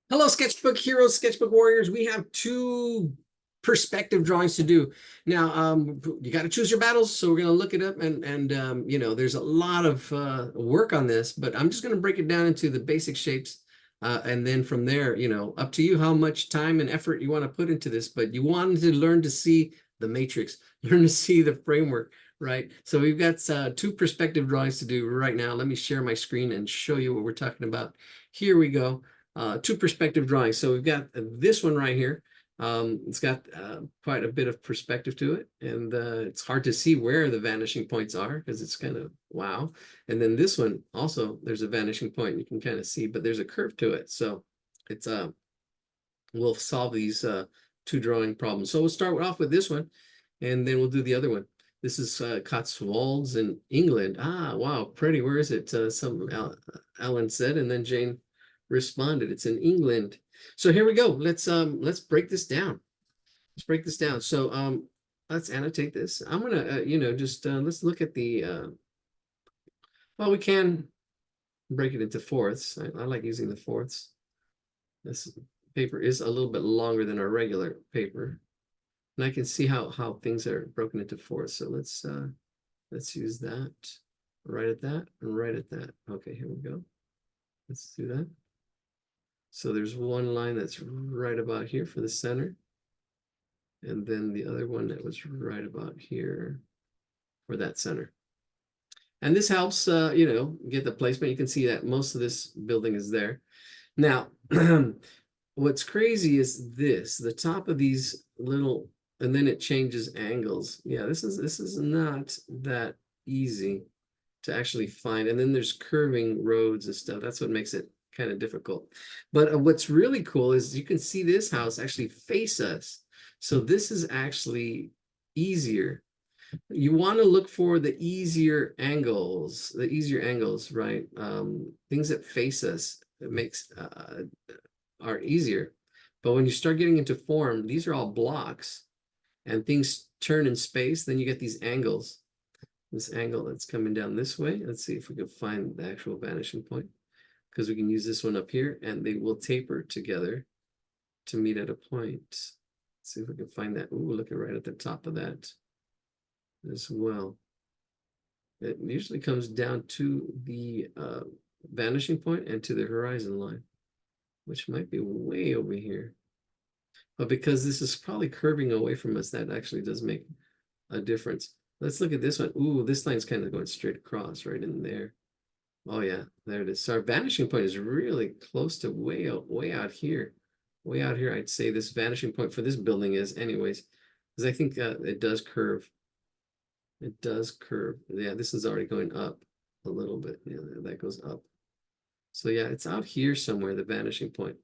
Hello, sketchbook heroes, sketchbook warriors. We have two perspective drawings to do. Now, you got to choose your battles, so we're going to look it up, and you know, there's a lot of work on this, but I'm just going to break it down into the basic shapes, and then from there, you know, up to you how much time and effort you want to put into this, but you wanted to learn to see the matrix, learn to see the framework, right? So we've got two perspective drawings to do right now. Let me share my screen and show you what we're talking about. Here we go. Two perspective drawings. So we've got this one right here. It's got quite a bit of perspective to it, and it's hard to see where the vanishing points are because it's kind of wow. And then this one also, there's a vanishing point you can kind of see, but there's a curve to it. So it's we'll solve these two drawing problems. So we'll start off with this one, and then we'll do the other one. This is Cotswolds in England. Ah, wow, pretty. Where is it? Alan said, and then Jane responded. It's in England. So here we go. Let's break this down. Let's break this down. So let's annotate this. I'm gonna you know, just let's look at the well, we can break it into fourths. I like using the fourths. This paper is a little bit longer than our regular paper, and I can see how things are broken into fourths. So let's use that. Right at that and right at that. Okay, here we go. Let's do that. So there's one line that's right about here for the center, and then the other one that was right about here for that center. And this helps, you know, get the placement. You can see that most of this building is there. Now, what's crazy is this, the top of these little, and then it changes angles. Yeah, this is not that easy to actually find. And then there's curving roads and stuff. That's what makes it kind of difficult. But what's really cool is you can see this house actually face us. So this is actually easier. You want to look for the easier angles, right? Things that face us, it makes are easier. But when you start getting into form, these are all blocks and things turn in space, then you get these angles. This angle that's coming down this way. Let's see if we can find the actual vanishing point, because we can use this one up here and they will taper together to meet at a point. Let's see if we can find that. Ooh, looking right at the top of that as well. It usually comes down to the vanishing point and to the horizon line, which might be way over here. But because this is probably curving away from us, that actually does make a difference. Let's look at this one. Ooh, this line's kind of going straight across right in there. Oh yeah, there it is. So our vanishing point is really close to way out here. Way out here, I'd say this vanishing point for this building is anyways, because I think it does curve. It does curve. Yeah, this is already going up a little bit. Yeah, that goes up. So yeah, it's out here somewhere, the vanishing point.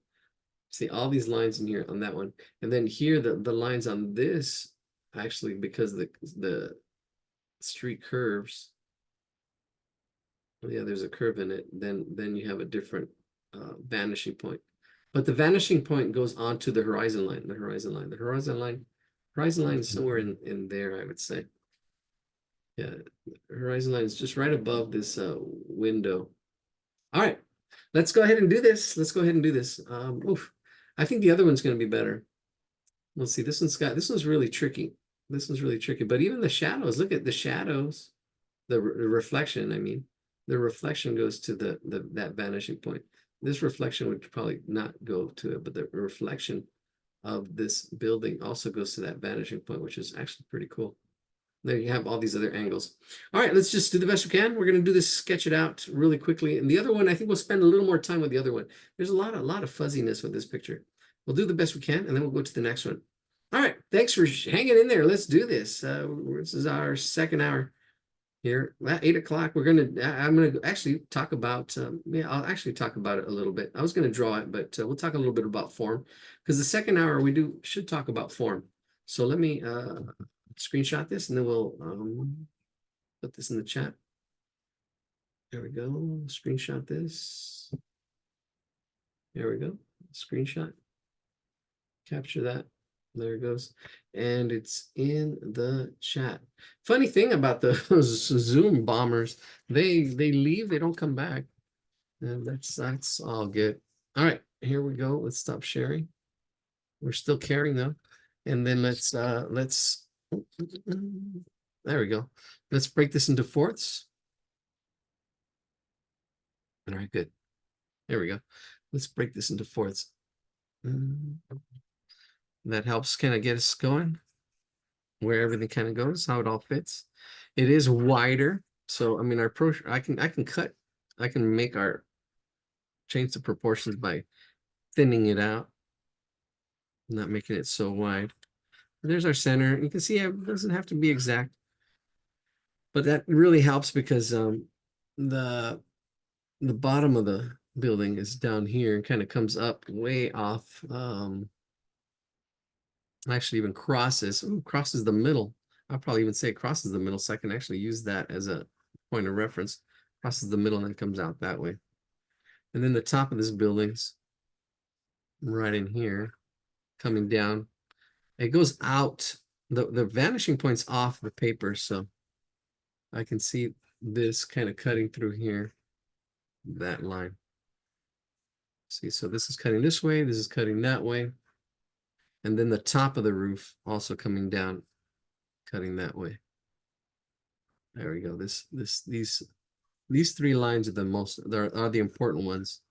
See all these lines in here on that one. And then here, the lines on this, actually, because the street curves, yeah, there's a curve in it, then you have a different vanishing point. But the vanishing point goes onto the horizon line, the horizon line. The horizon line is somewhere in there, I would say. Yeah, horizon line is just right above this window. All right, let's go ahead and do this. Let's go ahead and do this. Oof. I think the other one's going to be better. Let's see. This one's really tricky. This one's really tricky. But even the shadows, look at the shadows, the reflection. I mean, the reflection goes to that vanishing point. This reflection would probably not go to it, but the reflection of this building also goes to that vanishing point, which is actually pretty cool. There you have all these other angles. All right, let's just do the best we can. We're going to do this, sketch it out really quickly. And the other one, I think we'll spend a little more time with the other one. There's a lot of fuzziness with this picture. We'll do the best we can, and then we'll go to the next one. All right, thanks for hanging in there. Let's do this. This is our second hour here. At 8 o'clock, I'm gonna actually talk about, yeah, I'll actually talk about it a little bit. I was gonna draw it, but we'll talk a little bit about form, because the second hour should talk about form. So let me screenshot this, and then we'll put this in the chat. There we go. Screenshot this. There we go. Screenshot. Capture that. There it goes. And it's in the chat. Funny thing about those Zoom bombers, they leave, they don't come back. And that's all good. All right, here we go. Let's stop sharing. We're still carrying though. And then let's there we go. Let's break this into fourths. All right, good. There we go. Let's break this into fourths. That helps kind of get us going where everything kind of goes, how it all fits. It is wider. So I mean our approach, I can cut, I can make our change the proportions by thinning it out, not making it so wide. There's our center. You can see it doesn't have to be exact, but that really helps because the bottom of the building is down here and kind of comes up way off. Actually even crosses the middle. I'll probably even say it crosses the middle, so I can actually use that as a point of reference. Crosses the middle and then comes out that way. And then the top of this building's right in here, coming down. It goes out. The vanishing point's off the paper, so I can see this kind of cutting through here, that line. See, so this is cutting this way, this is cutting that way. And then the top of the roof also coming down, cutting that way. There we go. These three lines are the important ones.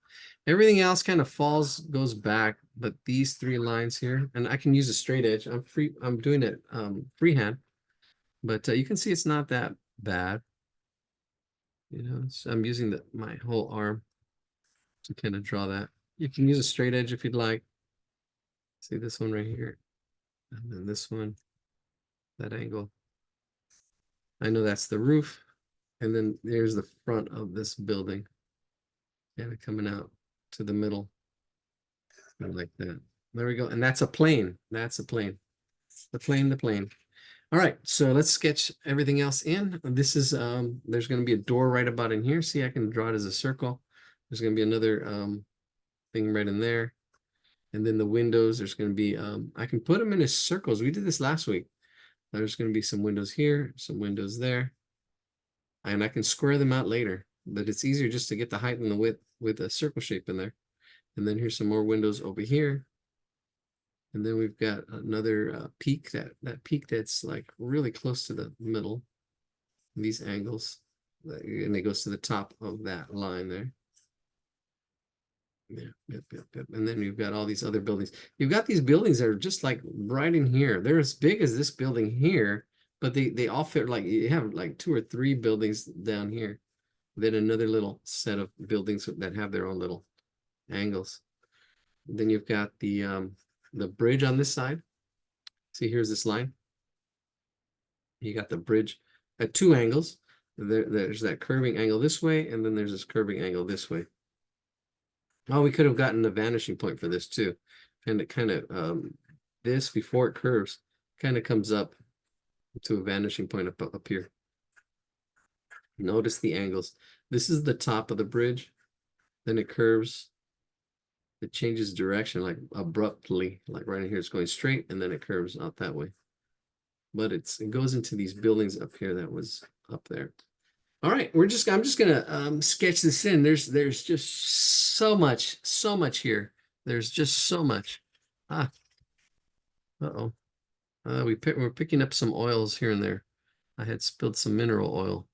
Everything else kind of goes back, but these three lines here, and I can use a straight edge. I'm doing it freehand, but you can see it's not that bad. You know, so I'm using my whole arm to kind of draw that. You can use a straight edge if you'd like. See this one right here, and then this one, that angle. I know that's the roof, and then there's the front of this building, kind of coming out to the middle, like that. There we go, and that's a plane. That's a plane. The plane. All right, so let's sketch everything else in. This is there's going to be a door right about in here. See, I can draw it as a circle. There's going to be another thing right in there. And then the windows, there's going to be, I can put them in as circles. We did this last week. There's going to be some windows here, some windows there. And I can square them out later, but it's easier just to get the height and the width with a circle shape in there. And then here's some more windows over here. And then we've got another peak, that peak that's like really close to the middle. These angles, and it goes to the top of that line there. Yeah, yep. And then you've got all these other buildings. You've got these buildings that are just like right in here. They're as big as this building here, but they all fit, like you have like 2 or 3 buildings down here. Then another little set of buildings that have their own little angles. Then you've got the bridge on this side. See, here's this line. You got the bridge at 2 angles. There's that curving angle this way, and then there's this curving angle this way. Oh, we could have gotten the vanishing point for this too. And it kind of, this before it curves, kind of comes up to a vanishing point up here. Notice the angles. This is the top of the bridge. Then it curves. It changes direction like abruptly, like right in here. It's going straight and then it curves out that way. But it goes into these buildings up here that was up there. All right, I'm just gonna sketch this in. There's just so much here. There's just so much. Uh-oh. We're picking up some oils here and there. I had spilled some mineral oil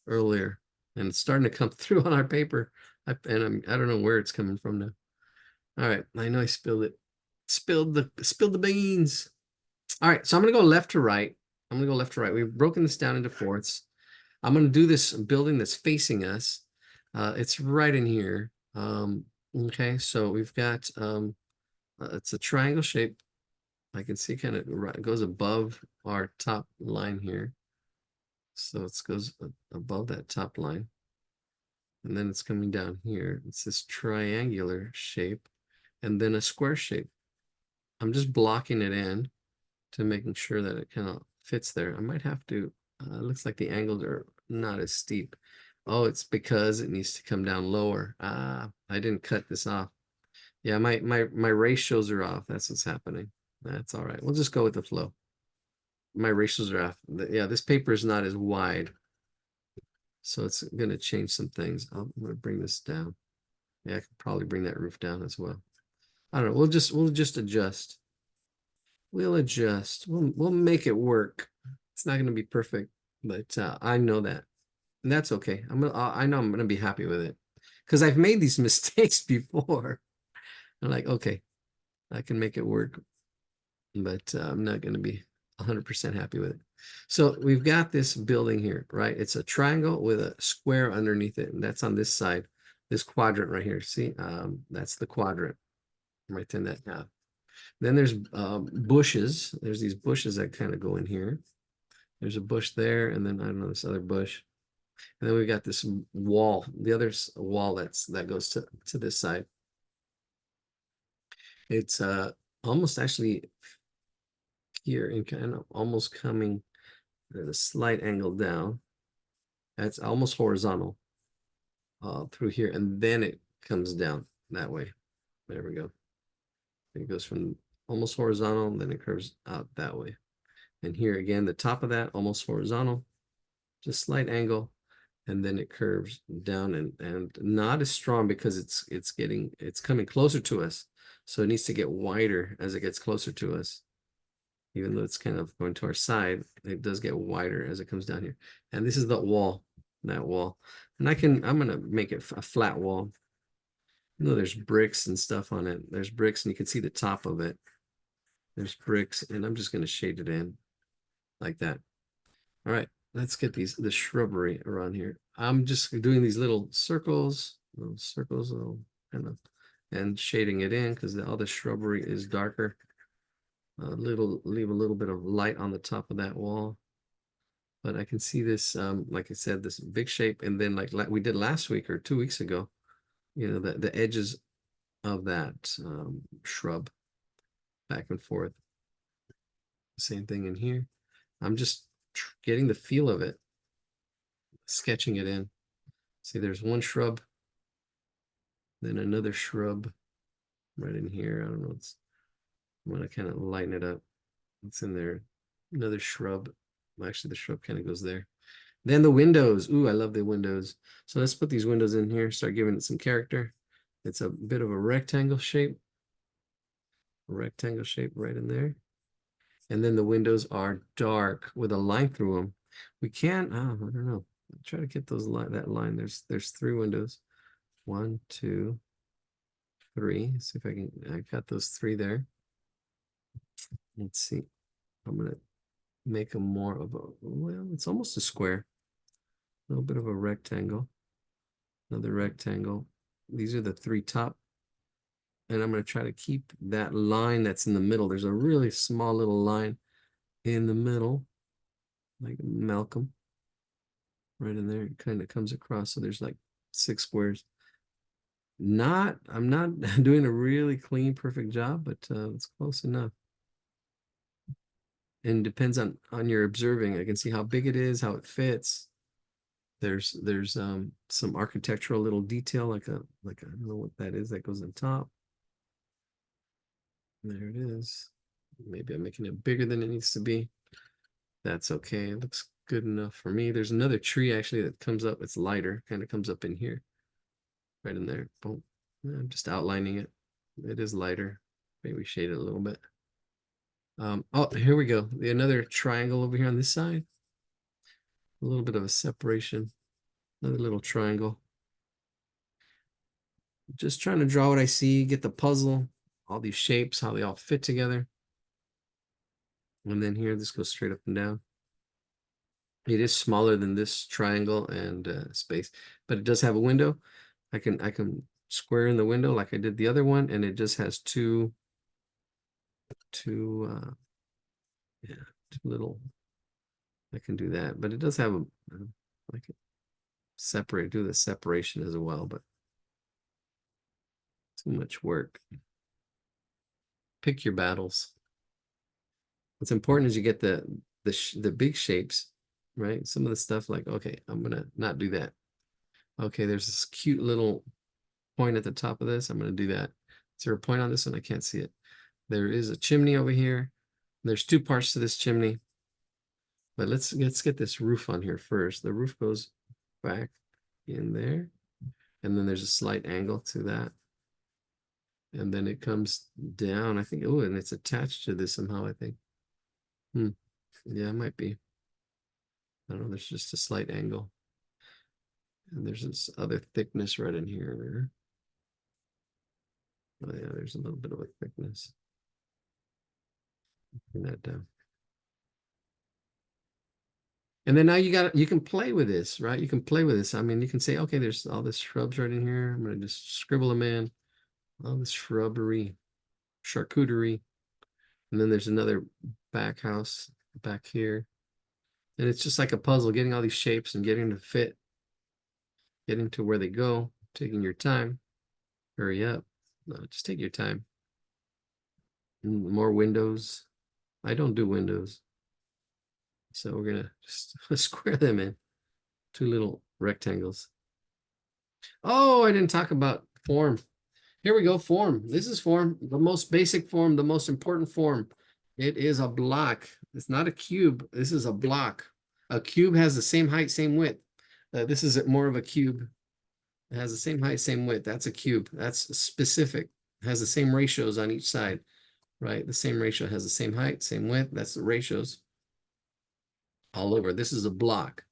earlier, and it's starting to come through on our paper. I don't know where it's coming from now. All right, I know I spilled it. Spilled the beans. All right, so I'm gonna go left to right. We've broken this down into fourths. I'm going to do this building that's facing us. It's right in here. Okay, so we've got, it's a triangle shape. I can see kind of goes above our top line here. So it goes above that top line. And then it's coming down here. It's this triangular shape and then a square shape. I'm just blocking it in to making sure that it kind of fits there. I might have to, it looks like the angles are not as steep. Oh, it's because it needs to come down lower. I didn't cut this off. Yeah, my ratios are off. That's what's happening. That's all right. We'll just go with the flow. My ratios are off. Yeah, this paper is not as wide. So it's going to change some things. I'm going to bring this down. Yeah, I could probably bring that roof down as well. I don't know. We'll just adjust. We'll adjust. We'll make it work. It's not gonna be perfect, but I know that. And that's okay. I know I'm gonna be happy with it. Because I've made these mistakes before. I'm like, okay, I can make it work, but I'm not gonna be 100% happy with it. So we've got this building here, right? It's a triangle with a square underneath it, and that's on this side, this quadrant right here. See, that's the quadrant right in that half. Then there's bushes. There's these bushes that kind of go in here. There's a bush there, and then I don't know, this other bush. And then we've got this wall, the other wall that goes to this side. It's almost actually here and kind of almost coming at a slight angle down. That's almost horizontal through here, and then it comes down that way. There we go. It goes from almost horizontal, and then it curves out that way. And here again, the top of that almost horizontal, just slight angle, and then it curves down and not as strong because it's coming closer to us. So it needs to get wider as it gets closer to us. Even though it's kind of going to our side, it does get wider as it comes down here. And this is the wall, that wall. And I'm gonna make it a flat wall. You know, there's bricks and stuff on it. There's bricks and you can see the top of it. There's bricks and I'm just gonna shade it in like that. All right, let's get the shrubbery around here. I'm just doing these little circles, little kind of, and shading it in because all the shrubbery is darker. Leave a little bit of light on the top of that wall. But I can see this, like I said, this big shape, and then like we did last week or 2 weeks ago, you know, the edges of that shrub back and forth. Same thing in here. I'm just getting the feel of it, sketching it in. See, there's one shrub, then another shrub right in here. I don't know. I'm gonna kind of lighten it up. It's in there. Another shrub. Actually, the shrub kind of goes there. Then the windows. Ooh, I love the windows. So let's put these windows in here, start giving it some character. It's a bit of a rectangle shape. A rectangle shape right in there. And then the windows are dark with a line through them. We can, oh, I don't know. Try to get that line. There's 3 windows. 1, 2, 3. See if I got those 3 there. Let's see. I'm gonna make them more of a, well, it's almost a square. A little bit of a rectangle. Another rectangle. These are the 3 top. And I'm going to try to keep that line that's in the middle. There's a really small little line in the middle, like Malcolm, right in there. It kind of comes across. So there's like 6 squares. I'm not doing a really clean, perfect job, but it's close enough. And depends on your observing. I can see how big it is, how it fits. There's some architectural little detail, like I don't know what that is that goes on top. There it is. Maybe I'm making it bigger than it needs to be. That's okay. It looks good enough for me. There's another tree actually that comes up. It's lighter, kind of comes up in here, right in there. Boom. I'm just outlining it. It is lighter. Maybe shade it a little bit. Oh, here we go. Another triangle over here on this side. A little bit of a separation. Another little triangle. Just trying to draw what I see, get the puzzle, all these shapes, how they all fit together. And then here, this goes straight up and down. It is smaller than this triangle and space, but it does have a window. I can square in the window like I did the other one, and it just has two yeah, 2 little. I can do that, but it does have a like do the separation as well, but too much work. Pick your battles. What's important is you get the big shapes, right? Some of the stuff like, okay, I'm gonna not do that. Okay, there's this cute little point at the top of this. I'm gonna do that. Is there a point on this one? I can't see it. There is a chimney over here. There's 2 parts to this chimney. But let's get this roof on here first. The roof goes back in there. And then there's a slight angle to that. And then it comes down, I think. Oh, and it's attached to this somehow, I think. Yeah, it might be. I don't know, there's just a slight angle. And there's this other thickness right in here. Oh yeah, there's a little bit of a thickness. Bring that down. And then now you can play with this, right? You can play with this. I mean, you can say, okay, there's all this shrubs right in here. I'm gonna just scribble them in. All this shrubbery, charcuterie. And then there's another back house back here. And it's just like a puzzle, getting all these shapes and getting to fit, getting to where they go, taking your time. Hurry up. No, just take your time. More windows. I don't do windows. So we're gonna just square them in. Two little rectangles. Oh, I didn't talk about form. Here we go, form. This is form, the most basic form, the most important form. It is a block. It's not a cube. This is a block. A cube has the same height, same width. This is more of a cube. It has the same height, same width. That's a cube. That's specific. It has the same ratios on each side, right? The same ratio has the same height, same width. That's the ratios all over. This is a block.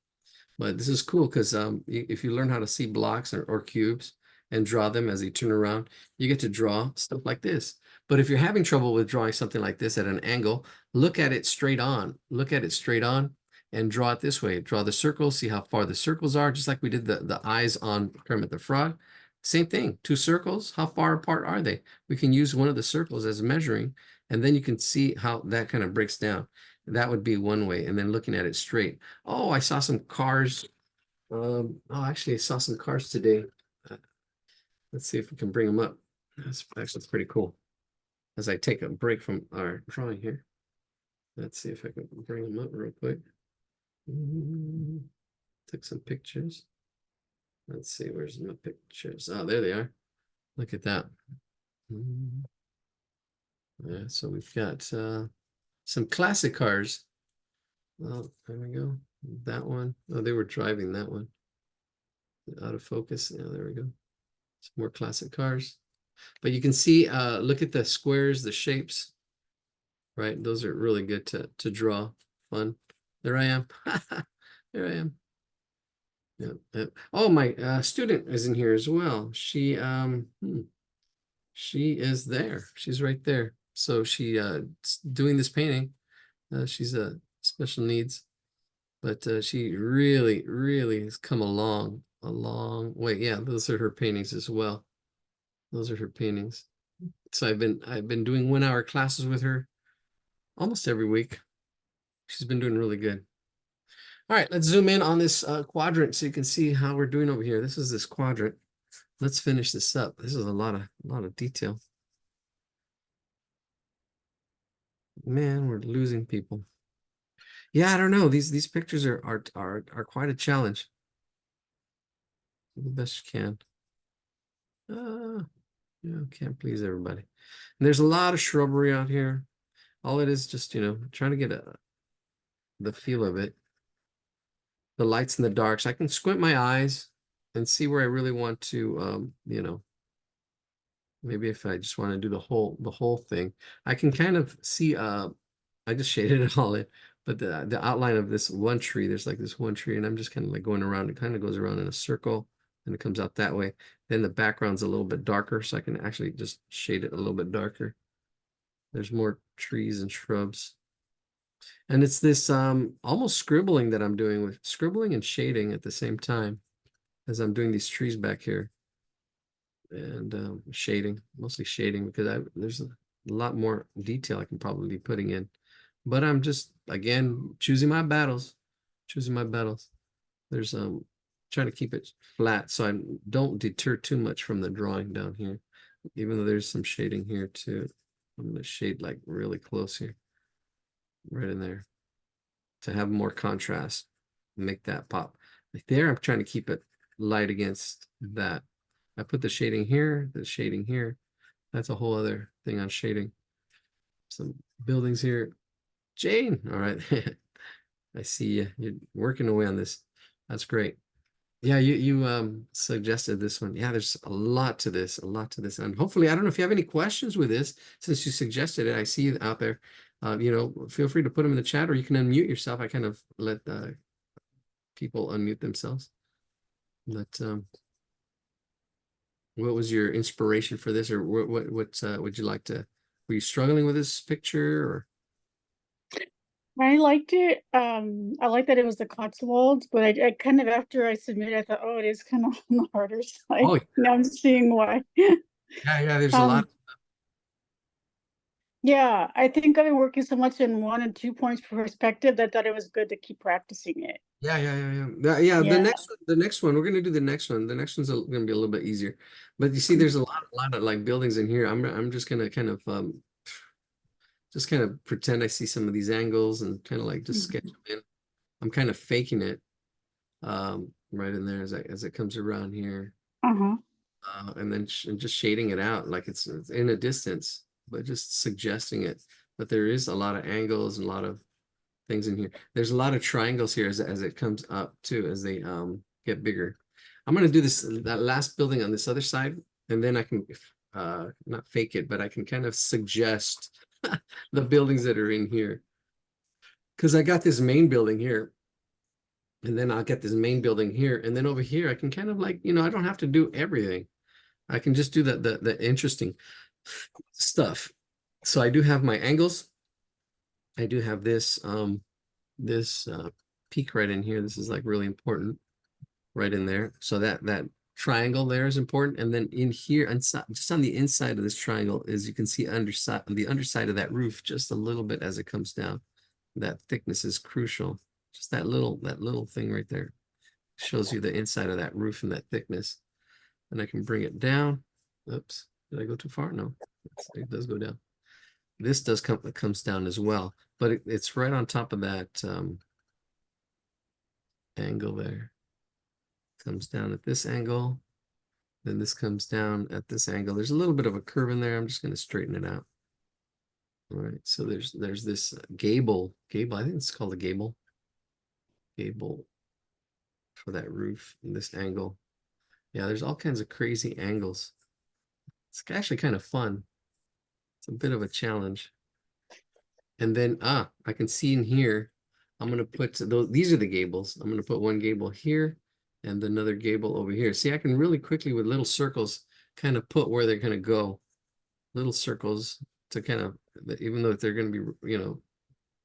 But this is cool because if you learn how to see blocks or cubes and draw them as they turn around, you get to draw stuff like this. But if you're having trouble with drawing something like this at an angle, look at it straight on. Look at it straight on and draw it this way. Draw the circles, see how far the circles are, just like we did the eyes on Kermit the Frog. Same thing, two circles, how far apart are they? We can use one of the circles as measuring, and then you can see how that kind of breaks down. That would be one way, and then looking at it straight. Oh, I saw some cars. Oh, actually, I saw some cars today. Uh, let's see if we can bring them up. That's pretty cool. As I take a break from our drawing here, let's see if I can bring them up real quick. Took some pictures. Let's see, where's my pictures? Oh, there they are. Look at that. Yeah, so we've got some classic cars. Oh, there we go. That one. Oh, they were driving that one. Out of focus. Yeah, there we go. Some more classic cars. But you can see, look at the squares, the shapes, right? Those are really good to draw. Fun. There I am. There I am. Yeah. Oh, my student is in here as well. She is there. She's right there. So she doing this painting. She's a special needs, but she really, really has come a long way. Yeah, those are her paintings as well. Those are her paintings. So I've been doing 1 hour classes with her almost every week. She's been doing really good. All right, let's zoom in on this quadrant so you can see how we're doing over here. This is this quadrant. Let's finish this up. This is a lot of detail. Man, we're losing people. Yeah, I don't know. These pictures are quite a challenge. Do the best you can. Yeah, can't please everybody. And there's a lot of shrubbery out here. All it is just, trying to get the feel of it. The lights and the darks. I can squint my eyes and see where I really want to, maybe if I just want to do the whole thing. I can kind of see, I just shaded it all in, but the outline of this one tree, there's like this one tree, and I'm just kind of like going around. It kind of goes around in a circle, and it comes out that way. Then the background's a little bit darker, so I can actually just shade it a little bit darker. There's more trees and shrubs. And it's this almost scribbling that I'm doing, with scribbling and shading at the same time as I'm doing these trees back here. And shading, mostly shading, because there's a lot more detail I can probably be putting in. But I'm just, again, choosing my battles. There's trying to keep it flat so I don't deter too much from the drawing down here, even though there's some shading here too. I'm gonna shade like really close here, right in there, to have more contrast, make that pop. Like there, I'm trying to keep it light against that. I put the shading here, the shading here. That's a whole other thing on shading. Some buildings here. Jane, all right. I see you. You're working away on this. That's great. Yeah, you suggested this one. Yeah, there's a lot to this, a lot to this. And hopefully, I don't know if you have any questions with this, since you suggested it. I see you out there. Feel free to put them in the chat, or you can unmute yourself. I kind of let people unmute themselves. But what was your inspiration for this, or what would you like to? Were you struggling with this picture, or? I liked it. I like that it was the Cotswolds, but I kind of after I submitted, I thought, oh, it is kind of on the harder side. Oh, Now I'm seeing why. yeah. There's a lot. Um, yeah, I think I've been working so much in 1 and 2 points perspective that I thought it was good to keep practicing it. Yeah. The Yeah. next one, we're gonna do the next one. The next one's gonna be a little bit easier. But you see, there's a lot of like buildings in here. I'm just gonna kind of just kind of pretend I see some of these angles and kind of like just sketch Mhm. them in. I'm kind of faking it right in there as it comes around here. Uh-huh. And then just shading it out like it's in a distance, but just suggesting it. But there is a lot of angles and a lot of things in here. There's a lot of triangles here as it comes up too, as they get bigger. I'm gonna do that last building on this other side, and then I can not fake it, but I can kind of suggest the buildings that are in here. Because I got this main building here, and then I'll get this main building here, and then over here I can kind of like, I don't have to do everything. I can just do the interesting stuff. So I do have my angles. I do have this peak right in here. This is like really important right in there. So that triangle there is important. And then in here, inside, just on the inside of this triangle, is you can see underside on the underside of that roof just a little bit as it comes down. That thickness is crucial. Just that little thing right there shows you the inside of that roof and that thickness. And I can bring it down. Oops, did I go too far? No, it does go down. This comes down as well, but it's right on top of that angle there. Comes down at this angle, then this comes down at this angle. There's a little bit of a curve in there. I'm just going to straighten it out. All right, so there's this gable. I think it's called a gable for that roof and this angle. Yeah, there's all kinds of crazy angles. It's actually kind of fun. It's a bit of a challenge. And then, I can see in here, I'm going to put those, these are the gables. I'm going to put one gable here and another gable over here. See, I can really quickly with little circles kind of put where they're going to go. Little circles to kind of, even though they're going to be,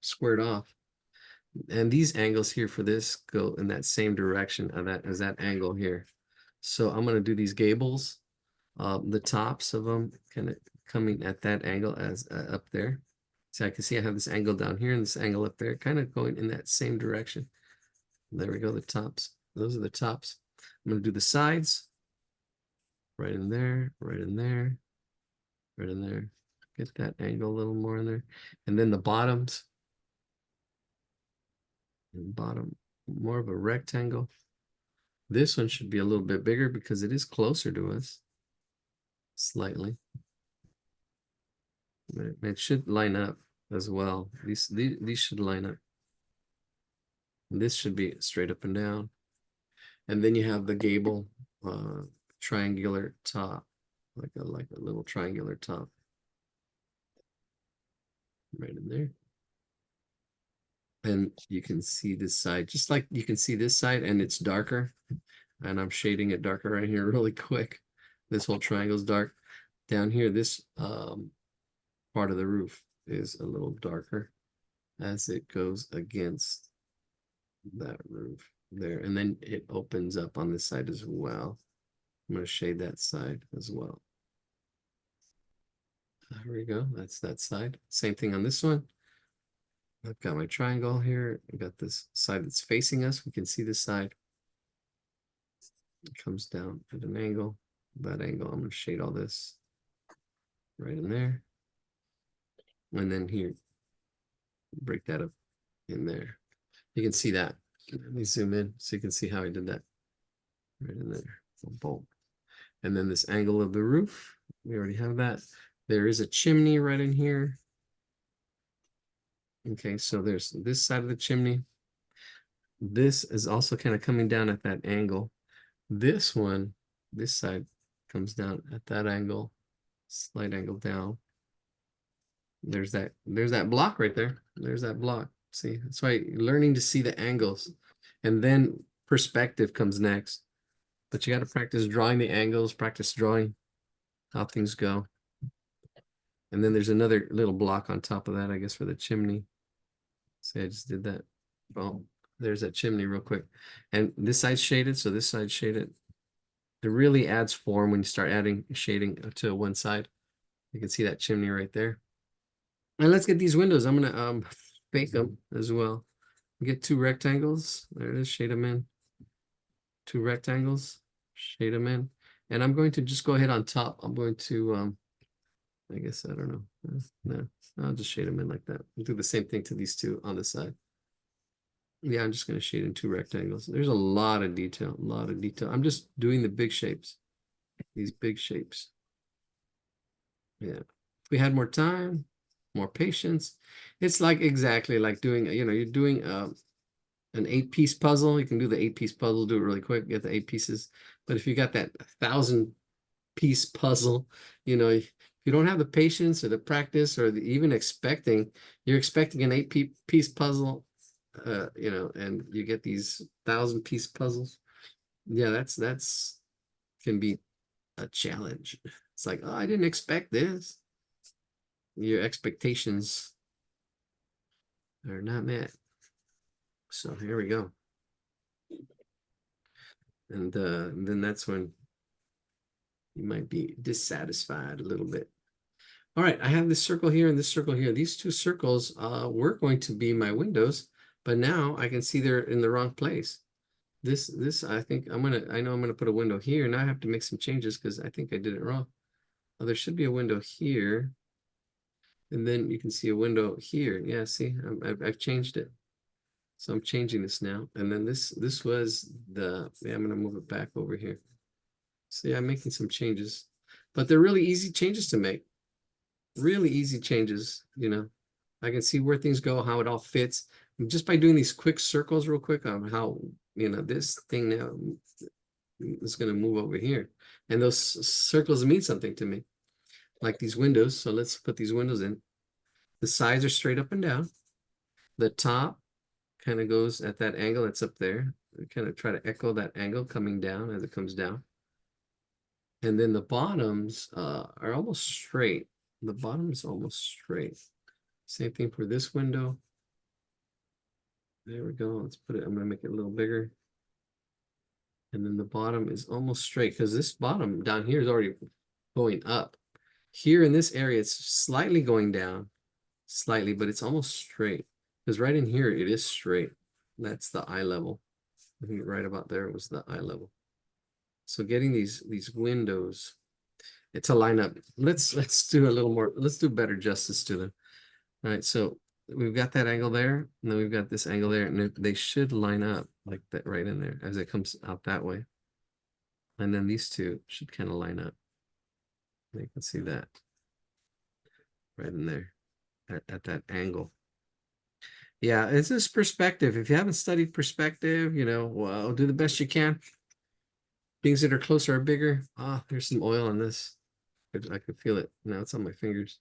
squared off. And these angles here for this go in that same direction as that angle here. So I'm going to do these gables, the tops of them kind of coming at that angle as up there. So I can see I have this angle down here and this angle up there, kind of going in that same direction. There we go, the tops. Those are the tops. I'm going to do the sides. Right in there, right in there, right in there. Get that angle a little more in there. And then the bottoms. And bottom, more of a rectangle. This one should be a little bit bigger because it is closer to us. Slightly. It should line up as well. These should line up. This should be straight up and down. And then you have the gable triangular top, like a little triangular top. Right in there. And you can see this side, just like you can see this side, and it's darker. And I'm shading it darker right here really quick. This whole triangle is dark. Down here, this part of the roof is a little darker as it goes against that roof there. And then it opens up on this side as well. I'm going to shade that side as well. There we go. That's that side. Same thing on this one. I've got my triangle here. I've got this side that's facing us. We can see this side. It comes down at an angle. That angle, I'm going to shade all this right in there. And then here, break that up in there. You can see that. Let me zoom in so you can see how I did that. Right in there. Boom. And then this angle of the roof, we already have that. There is a chimney right in here. Okay, so there's this side of the chimney. This is also kind of coming down at that angle. This one, this side comes down at that angle, slight angle down. There's that block right there. There's that block. See, that's why learning to see the angles, and then perspective comes next. But you got to practice drawing the angles, practice drawing how things go. And then there's another little block on top of that, I guess, for the chimney. See, I just did that. Oh, there's that chimney real quick. And this side's shaded, so this side's shaded. It really adds form when you start adding shading to one side. You can see that chimney right there. And let's get these windows. I'm gonna fake them as well. Get two rectangles. There it is, shade them in. Two rectangles, shade them in. And I'm going to just go ahead on top. I'm going to I guess I don't know. No, I'll just shade them in like that. I'll do the same thing to these two on the side. Yeah, I'm just going to shade in two rectangles. There's a lot of detail, a lot of detail. I'm just doing the big shapes, these big shapes. Yeah. If we had more time, more patience, it's like exactly like doing, you're doing an 8-piece puzzle. You can do the 8-piece puzzle, do it really quick, get the 8 pieces. But if you got that 1,000-piece puzzle, if you don't have the patience or the practice or even you're expecting an 8-piece puzzle, and you get these 1,000-piece puzzles. Yeah, that's can be a challenge. It's like, oh, I didn't expect this. Your expectations are not met. So here we go. And then that's when you might be dissatisfied a little bit. All right, I have this circle here and this circle here. These two circles were going to be my windows, but now I can see they're in the wrong place. This I think I know I'm gonna put a window here. Now I have to make some changes because I think I did it wrong. Oh, there should be a window here. And then you can see a window here. Yeah, see, I've changed it. So I'm changing this now. And then this was yeah, I'm gonna move it back over here. So yeah, I'm making some changes, but they're really easy changes to make. Really easy changes, I can see where things go, how it all fits. And just by doing these quick circles real quick on how, this thing now is going to move over here. And those circles mean something to me, like these windows. So let's put these windows in. The sides are straight up and down. The top kind of goes at that angle that's up there. I kind of try to echo that angle coming down as it comes down. And then the bottoms are almost straight. The bottom is almost straight. Same thing for this window. There we go. Let's put it, I'm gonna make it a little bigger. And then the bottom is almost straight because this bottom down here is already going up. Here in this area, it's slightly going down, slightly, but it's almost straight. Because right in here, it is straight. That's the eye level. I think right about there was the eye level. So getting these windows to line up. Let's do a little more, let's do better justice to them. All right, so we've got that angle there, and then we've got this angle there, and they should line up like that right in there as it comes out that way. And then these two should kind of line up. You can see that right in there at that angle. Yeah, it's this perspective. If you haven't studied perspective, well, do the best you can. Things that are closer are bigger. Ah, there's some oil on this. I could feel it. Now it's on my fingers.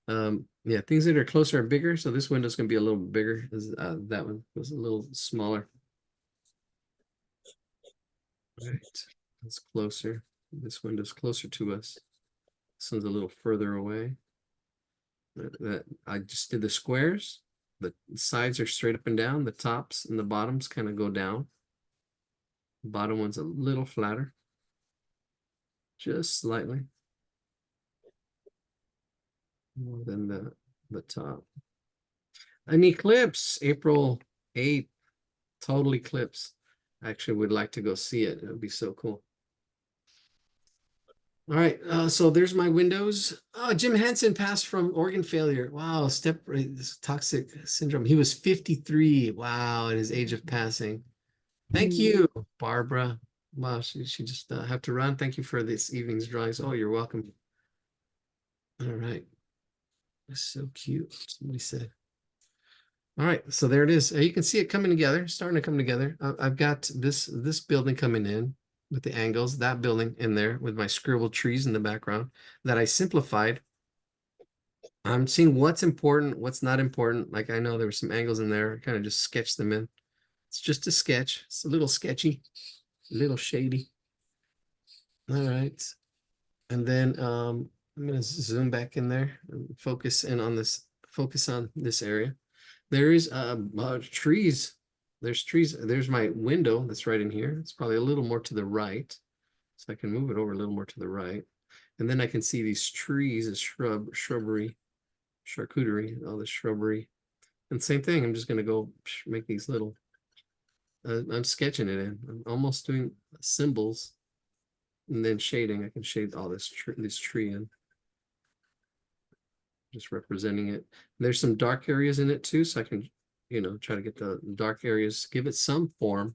Yeah, things that are closer are bigger. So this window's gonna be a little bigger. That one was a little smaller. All right, that's closer. This window's closer to us. This one's a little further away. I just did the squares. The sides are straight up and down. The tops and the bottoms kind of go down. The bottom one's a little flatter, just slightly more than the top. An eclipse, April 8th, total eclipse. I actually would like to go see it. It would be so cool. All right, so there's my windows. Oh, Jim Henson passed from organ failure. Wow, toxic syndrome. He was 53. Wow, at his age of passing. Thank you, Barbara. Wow, she just have to run. Thank you for this evening's drawings. Oh, you're welcome. All right. That's so cute. Somebody said. All right, so there it is. You can see it coming together, starting to come together. I've got this building coming in. with the angles, that building in there with my scribbled trees in the background that I simplified. I'm seeing what's important, what's not important. Like I know there were some angles in there, I kind of just sketched them in. It's just a sketch. It's a little sketchy, a little shady. All right. And then I'm gonna zoom back in there and focus on this area. There is trees. There's trees. There's my window that's right in here. It's probably a little more to the right. So I can move it over a little more to the right. And then I can see these trees, a shrubbery, charcuterie, all the shrubbery. And same thing, I'm just gonna go make these little, I'm sketching it in. I'm almost doing symbols and then shading. I can shade all this tree in. Just representing it. There's some dark areas in it too, so I can, try to get the dark areas, give it some form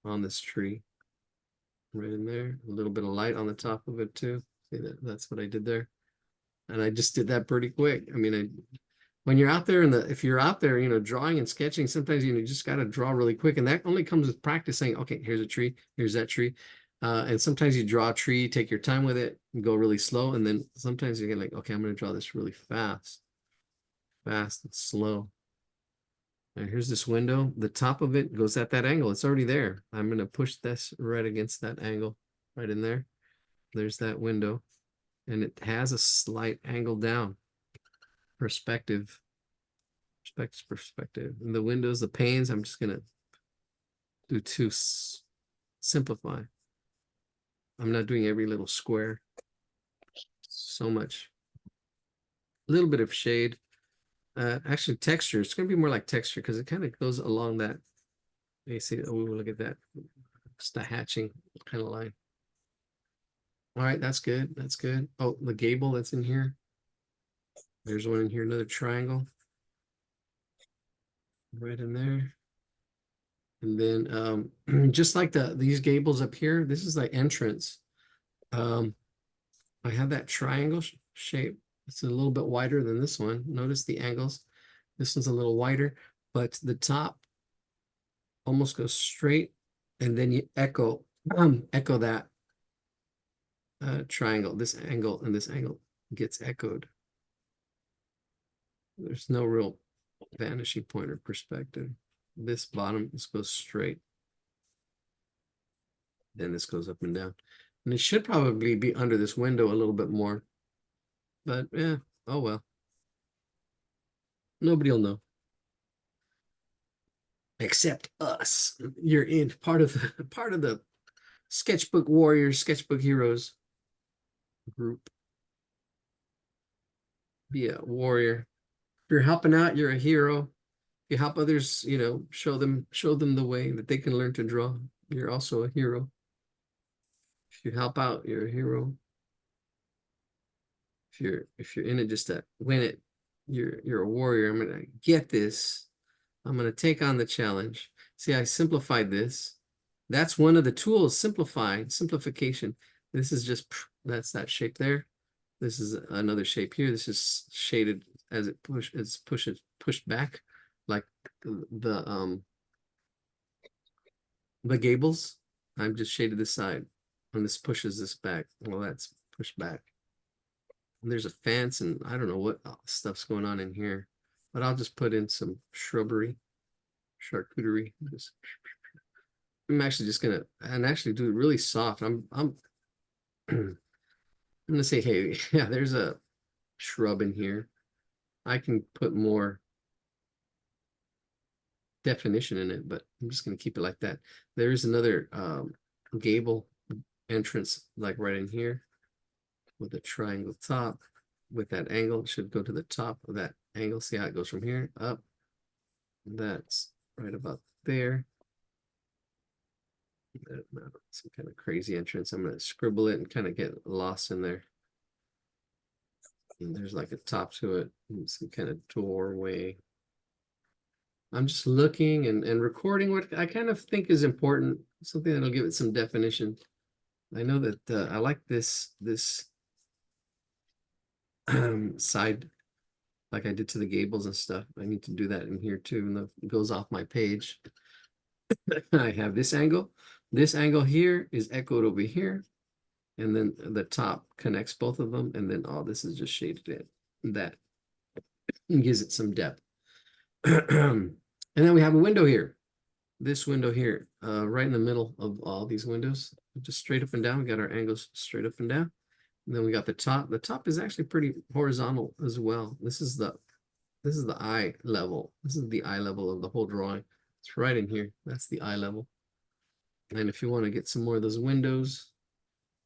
on this tree. Right in there, a little bit of light on the top of it too. See that's what I did there. And I just did that pretty quick. I mean, when you're out there if you're out there, drawing and sketching, sometimes you just got to draw really quick. And that only comes with practice saying, okay, here's a tree, here's that tree. And sometimes you draw a tree, take your time with it, and go really slow. And then sometimes you get like, okay, I'm going to draw this really fast and slow. And here's this window. The top of it goes at that angle. It's already there. I'm going to push this right against that angle, right in there. There's that window. And it has a slight angle down. Perspective. Perspective. And the windows, the panes, I'm just going to do to simplify. I'm not doing every little square. So much. A little bit of shade. Actually, texture. It's going to be more like texture because it kind of goes along that. You see, oh, look at that. It's the hatching kind of line. All right, that's good. That's good. Oh, the gable that's in here. There's one in here, another triangle. Right in there. And then just like these gables up here, this is the entrance. I have that triangle shape. It's a little bit wider than this one. Notice the angles. This one's a little wider, but the top almost goes straight, and then you echo that triangle. This angle and this angle gets echoed. There's no real vanishing point or perspective. This bottom, this goes straight. Then this goes up and down. And it should probably be under this window a little bit more. But yeah, oh well. Nobody will know. Except us. You're in part of the Sketchbook Warriors, Sketchbook Heroes group. Be a warrior. If you're helping out, you're a hero. If you help others, show them the way that they can learn to draw. You're also a hero. If you help out, you're a hero. If you're in it just to win it, you're a warrior. I'm gonna get this. I'm gonna take on the challenge. See, I simplified this. That's one of the tools, simplification. This is just, that's that shape there. This is another shape here. This is shaded as it pushed back, like the gables. I've just shaded this side, and this pushes this back. Well, that's pushed back. And there's a fence, and I don't know what stuff's going on in here, but I'll just put in some shrubbery, charcuterie. I'm actually just gonna do it really soft. I'm gonna say, hey, yeah, there's a shrub in here. I can put more definition in it, but I'm just gonna keep it like that. There's another gable entrance, like right in here, with a triangle top. With that angle, it should go to the top of that angle. See how it goes from here up. That's right about there. Some kind of crazy entrance. I'm gonna scribble it and kind of get lost in there. And there's like a top to it, and some kind of doorway. I'm just looking and recording what I kind of think is important, something that'll give it some definition. I know that I like this side, like I did to the gables and stuff. I need to do that in here too, and it goes off my page. I have this angle. This angle here is echoed over here. And then the top connects both of them. And then all this is just shaded in. That gives it some depth. And then we have a window here. This window here, right in the middle of all these windows, just straight up and down. We got our angles straight up and down. And then we got the top. The top is actually pretty horizontal as well. This is the eye level. This is the eye level of the whole drawing. It's right in here. That's the eye level. And if you want to get some more of those windows,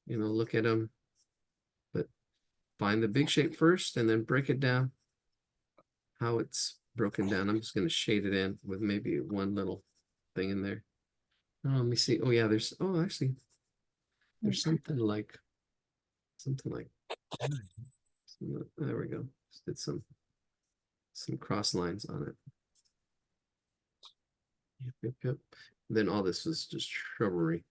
you know, look at them, but find the big shape first and then break it down how it's broken down. I'm just going to shade it in with maybe one little thing in there. Oh, let me see. Oh yeah, actually there's something like there we go. Just did some cross lines on it. Yep. Then all this is just shrubbery.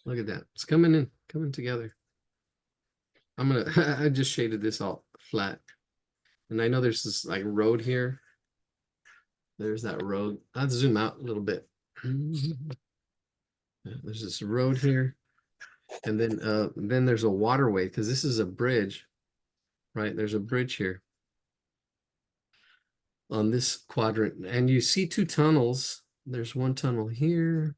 Look at that. It's coming together. I'm gonna I just shaded this all flat. And I know there's this like road here. There's that road. I'll zoom out a little bit. There's this road here. And then there's a waterway because this is a bridge, right? There's a bridge here on this quadrant. And you see two tunnels. There's one tunnel here.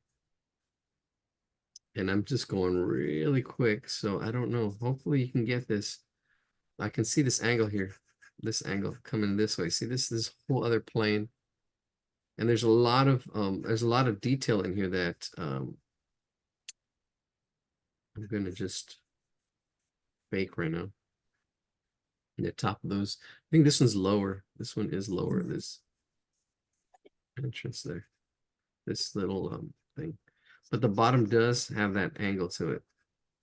And I'm just going really quick. So I don't know. Hopefully you can get this. I can see this angle here. This angle coming this way. See this whole other plane. And there's a lot of detail in here that I'm gonna just bake right now. The top of those. I think this one's lower. This one is lower. This entrance there. This little thing. But the bottom does have that angle to it.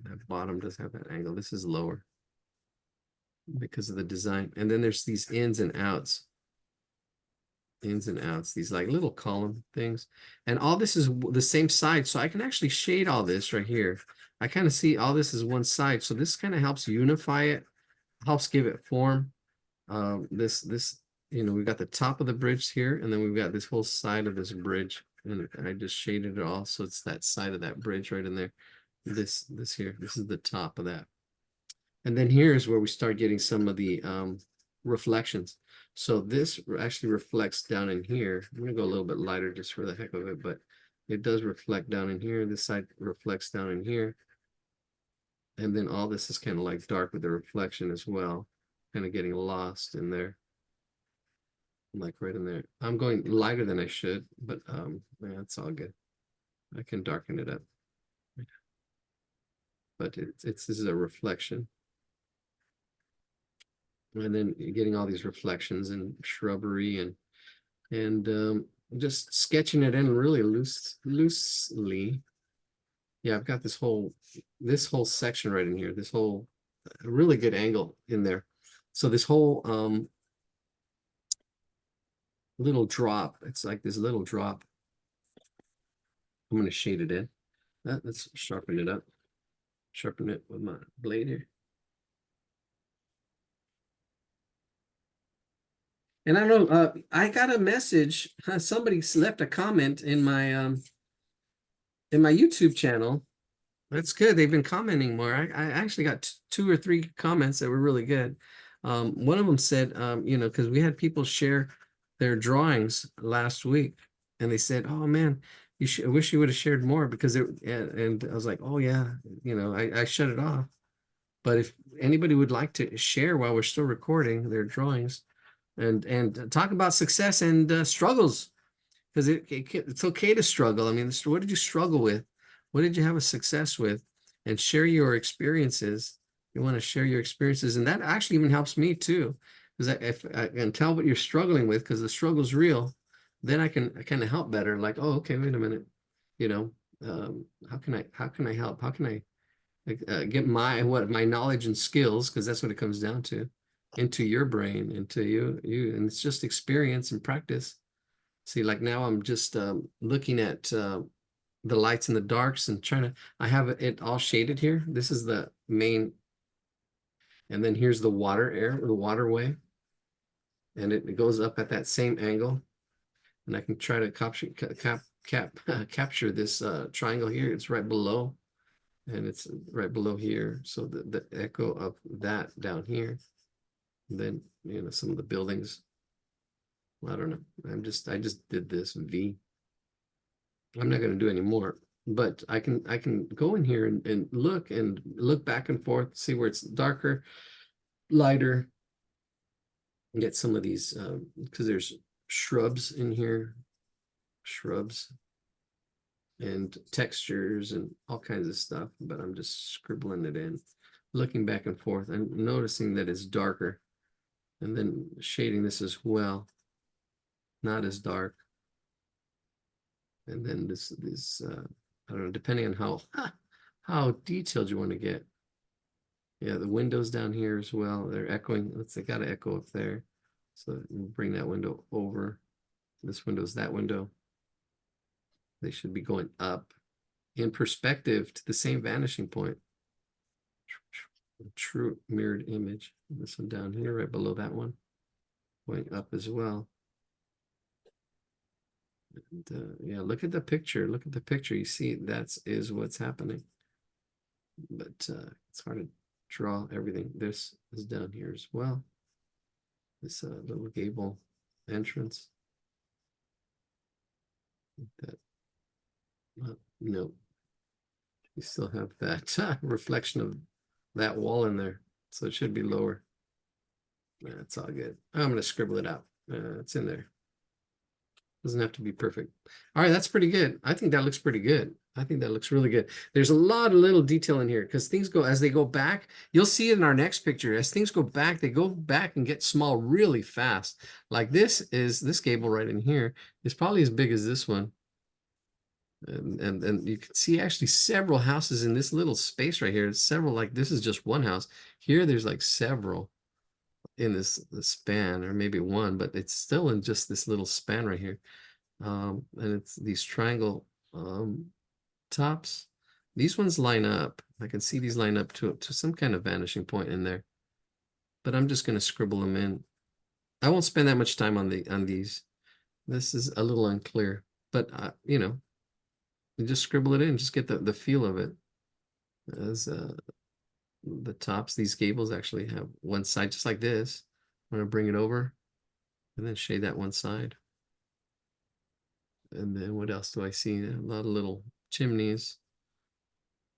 That bottom does have that angle. This is lower because of the design. And then there's these ins and outs. Ins and outs, these like little column things. And all this is the same side. So I can actually shade all this right here. I kind of see all this is one side. So this kind of helps unify it, helps give it form. This, you know, we've got the top of the bridge here, and then we've got this whole side of this bridge. And I just shaded it all. So it's that side of that bridge right in there. This here, this is the top of that. And then here's where we start getting some of the reflections. So this actually reflects down in here. I'm gonna go a little bit lighter just for the heck of it, but it does reflect down in here. This side reflects down in here. And then all this is kind of like dark with the reflection as well, kind of getting lost in there. Like right in there. I'm going lighter than I should, but yeah, it's all good. I can darken it up. But this is a reflection. And then getting all these reflections and shrubbery and just sketching it in really loosely. Yeah, I've got this whole section right in here, this whole really good angle in there. So this whole little drop, it's like this little drop. I'm going to shade it in. Let's sharpen it up. Sharpen it with my blade here. And I don't know, I got a message. Somebody left a comment in my YouTube channel. That's good. They've been commenting more. I actually got two or three comments that were really good. One of them said, you know, because we had people share their drawings last week, and they said, "Oh man, I wish you would have shared more," because and I was like, "Oh yeah, you know, I shut it off." But if anybody would like to share while we're still recording their drawings, and talk about success and struggles, because it's okay to struggle. I mean, what did you struggle with? What did you have a success with? And share your experiences. You want to share your experiences, and that actually even helps me too, because if I can tell what you're struggling with, because the struggle's real, then I kind of help better. Like, oh, okay, wait a minute, you know, how can I help? How can I get my knowledge and skills, because that's what it comes down to, into your brain, into you, and it's just experience and practice. See, like now I'm just looking at the lights and the darks and I have it all shaded here. This is the main, and then here's the waterway, and it goes up at that same angle, and I can try to capture this triangle here. It's right below, and it's right below here. So the echo of that down here. And then, you know, some of the buildings. I don't know. I just did this V. I'm not going to do any more, but I can go in here and look back and forth, see where it's darker, lighter, and get some of these because there's shrubs in here, shrubs and textures and all kinds of stuff, but I'm just scribbling it in, looking back and forth and noticing that it's darker, and then shading this as well, not as dark. And then this I don't know, depending on how detailed you want to get. Yeah, the windows down here as well, they're echoing. They got to echo up there. So bring that window over. This window's that window. They should be going up in perspective to the same vanishing point. True mirrored image. This one down here, right below that one, going up as well. And, yeah, look at the picture. Look at the picture. You see, is what's happening. But it's hard to draw everything. This is down here as well. This little gable entrance. That no, you still have that reflection of that wall in there, so it should be lower. That's all good. I'm going to scribble it out. It's in there. Doesn't have to be perfect. All right, that's pretty good. I think that looks pretty good. I think that looks really good. There's a lot of little detail in here because things go, as they go back, you'll see it in our next picture. As things go back, they go back and get small really fast. Like this gable right in here is probably as big as this one. And you can see actually several houses in this little space right here. Several, like this is just one house. Here there's like several in this span, or maybe one, but it's still in just this little span right here. And it's these triangle tops. These ones line up. I can see these line up to some kind of vanishing point in there. But I'm just going to scribble them in. I won't spend that much time on these. This is a little unclear, but you know, you just scribble it in, just get the feel of it. As the tops, these gables actually have one side just like this. I'm going to bring it over and then shade that one side. And then what else do I see? A lot of little chimneys.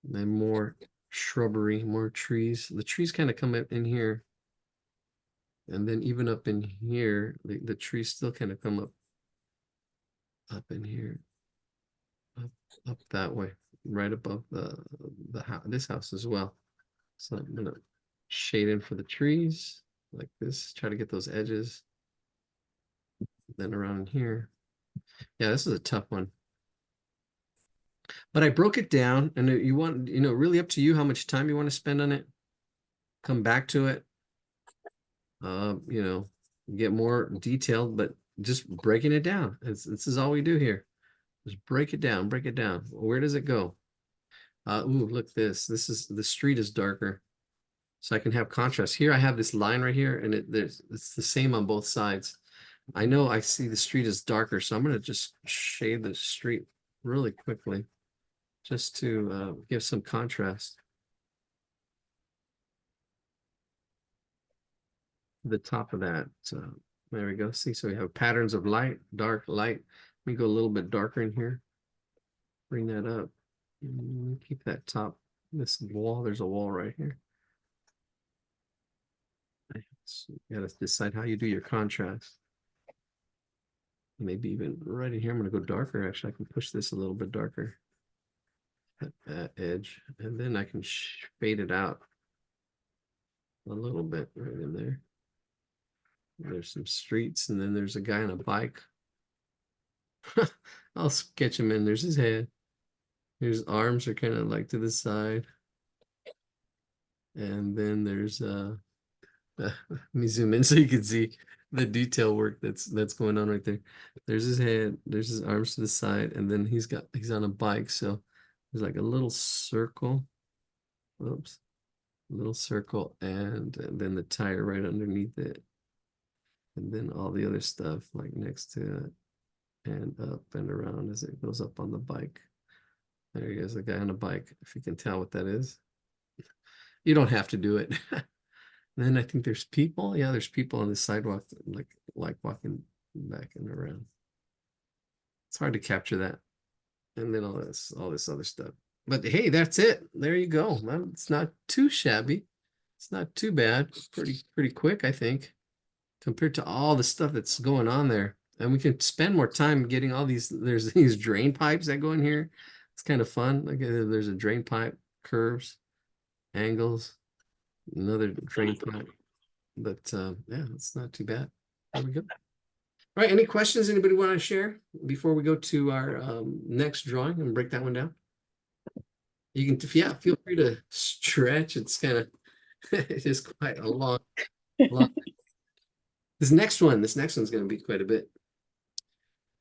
And then more shrubbery, more trees. The trees kind of come up in here. And then even up in here, the trees still kind of come up in here. Up that way, right above this house as well. So I'm gonna shade in for the trees like this, try to get those edges. Then around here. Yeah, this is a tough one. But I broke it down, and you want, you know, really up to you how much time you want to spend on it. Come back to it. You know, get more detailed, but just breaking it down. This is all we do here. Just break it down, break it down. Where does it go? Ooh, look this. The street is darker. So I can have contrast. Here I have this line right here, and it's the same on both sides. I know I see the street is darker, so I'm going to just shade the street really quickly just to give some contrast. The top of that. So there we go. See, so we have patterns of light, dark, light. Let me go a little bit darker in here. Bring that up. Keep that top, this wall. There's a wall right here. So you gotta decide how you do your contrast. Maybe even right in here, I'm gonna go darker. Actually, I can push this a little bit darker at that edge, and then I can fade it out a little bit right in there. There's some streets, and then there's a guy on a bike. I'll sketch him in. There's his head. His arms are kind of like to the side. And then there's let me zoom in so you can see the detail work that's going on right there. There's his head, there's his arms to the side, and then he's on a bike. So there's like a little circle. Oops. A little circle, and then the tire right underneath it. And then all the other stuff like next to it. and up and around as it goes up on the bike. There he is, the guy on a bike, if you can tell what that is. You don't have to do it. And then I think there's people. Yeah, there's people on the sidewalk like walking back and around. It's hard to capture that. And then all this other stuff. But hey, that's it. There you go. Well, it's not too shabby. It's not too bad. Pretty quick, I think, compared to all the stuff that's going on there. And we can spend more time getting all these. There's these drain pipes that go in here. It's kind of fun. Like there's a drain pipe, curves, angles, another drain pipe. But yeah, it's not too bad. There we go. All right, any questions anybody want to share before we go to our next drawing and break that one down? You can, yeah, feel free to stretch. It's kind of, it is quite a long. This next one's going to be quite a bit.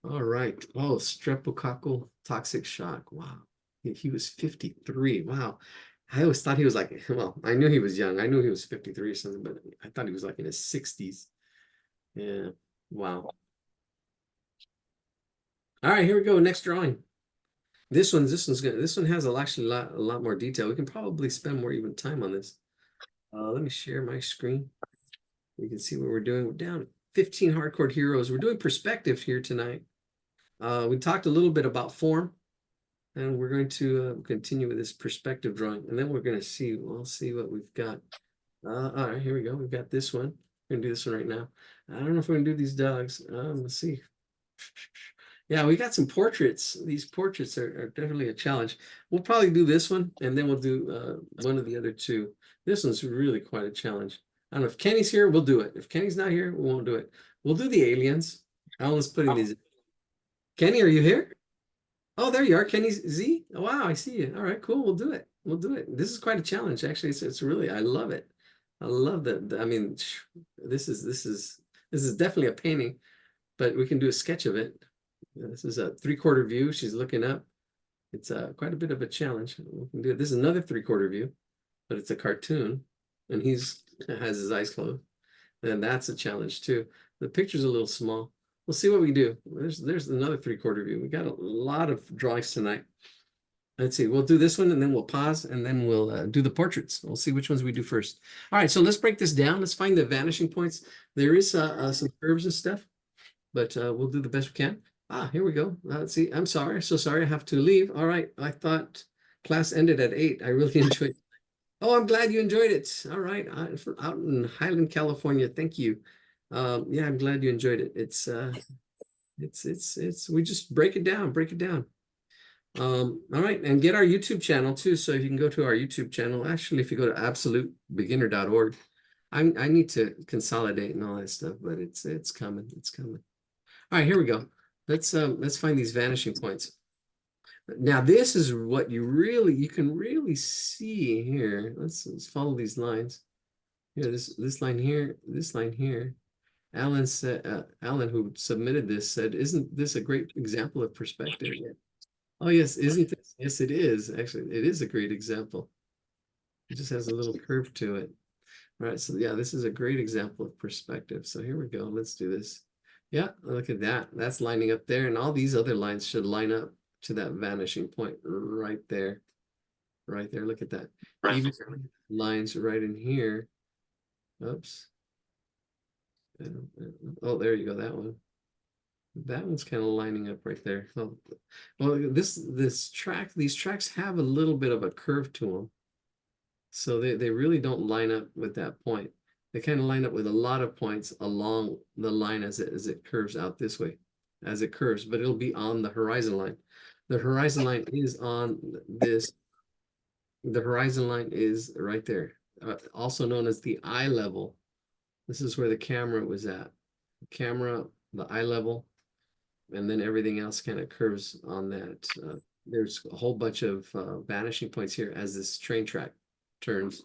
All right. Oh, streptococcal toxic shock. Wow. He was 53. Wow. I always thought he was like, well, I knew he was young. I knew he was 53 or something, but I thought he was like in his 60s. Yeah. Wow. All right, here we go. Next drawing. This one has actually a lot more detail. We can probably spend more even time on this. Let me share my screen. You can see what we're doing. We're down 15 hardcore heroes. We're doing perspective here tonight. We talked a little bit about form, and we're going to continue with this perspective drawing, and then we're going to see. We'll see what we've got. All right, here we go. We've got this one. We're gonna do this one right now. I don't know if we're gonna do these dogs. Let's see. Yeah, we got some portraits. These portraits are definitely a challenge. We'll probably do this one, and then we'll do one of the other two. This one's really quite a challenge. I don't know if Kenny's here, we'll do it. If Kenny's not here, we won't do it. We'll do the aliens. Alan's putting these. Kenny, are you here? Oh, there you are, Kenny Z. Oh, wow, I see you. All right, cool. We'll do it. We'll do it. This is quite a challenge, actually. It's really, I love it. I love that. I mean, this is definitely a painting, but we can do a sketch of it. This is a 3/4 view. She's looking up. It's quite a bit of a challenge. We can do it. This is another 3/4 view, but it's a cartoon, and he's has his eyes closed. And that's a challenge too. The picture's a little small. We'll see what we do. There's another 3/4 view. We got a lot of drawings tonight. Let's see. We'll do this one, and then we'll pause, and then we'll do the portraits. We'll see which ones we do first. All right. So let's break this down. Let's find the vanishing points. There is some curves and stuff, but we'll do the best we can. Here we go. Let's see. I'm sorry. So sorry. I have to leave. All right. I thought class ended at 8. I really enjoyed it. Oh, I'm glad you enjoyed it. All right. Out in Highland, California. Thank you. Yeah, I'm glad you enjoyed it. We just break it down, break it down. All right. And get our YouTube channel too. So you can go to our YouTube channel. Actually, if you go to absolutebeginner.org, I need to consolidate and all that stuff, but it's coming. It's coming. All right, here we go. Let's find these vanishing points. Now this is what you can really see here. Let's follow these lines. Here, this line here, this line here. Alan said, Alan, who submitted this, said, "Isn't this a great example of perspective?" Yeah. Oh yes, isn't this? Yes, it is. Actually, it is a great example. It just has a little curve to it. All right, so yeah, this is a great example of perspective. So here we go. Let's do this. Yeah, look at that. That's lining up there, and all these other lines should line up to that vanishing point right there. Right there. Look at that. Even lines right in here. Oops. Oh, there you go. That one. That one's kind of lining up right there. Oh, well, these tracks have a little bit of a curve to them. So they really don't line up with that point. They kind of line up with a lot of points along the line as it curves out this way, as it curves, but it'll be on the horizon line. The horizon line is on this. The horizon line is right there, also known as the eye level. This is where the camera was at. Camera, the eye level, and then everything else kind of curves on that. There's a whole bunch of vanishing points here as this train track turns.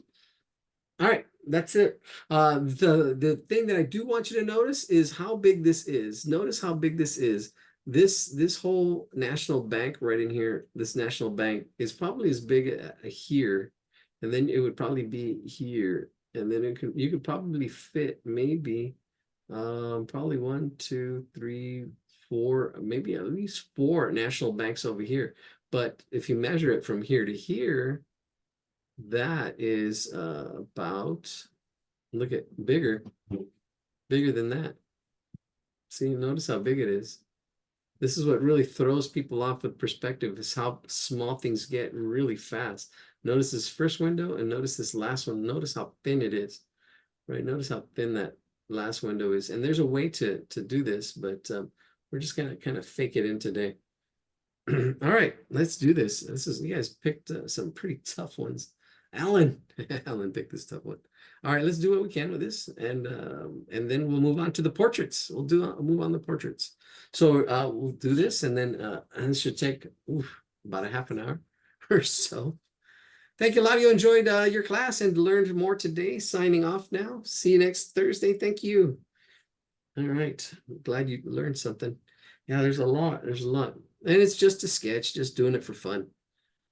All right, that's it. The thing that I do want you to notice is how big this is. Notice how big this is. This whole national bank right in here, this national bank is probably as big here, and then it would probably be here, and then you could probably fit maybe probably 1, 2, 3, 4, maybe at least 4 national banks over here. But if you measure it from here to here, that is about, look at bigger than that. See, notice how big it is. This is what really throws people off with perspective, is how small things get really fast. Notice this first window and notice this last one. Notice how thin it is, right? Notice how thin that last window is. And there's a way to do this, but we're just gonna kind of fake it in today. All right, let's do this. You guys picked some pretty tough ones. Alan, Alan picked this tough one. All right, let's do what we can with this, and then we'll move on to the portraits. We'll move on the portraits. So we'll do this, and then this should take about a half an hour or so. Thank you. A lot of you enjoyed your class and learned more today. Signing off now. See you next Thursday. Thank you. All right. I'm glad you learned something. Yeah, there's a lot. There's a lot. And it's just a sketch, just doing it for fun.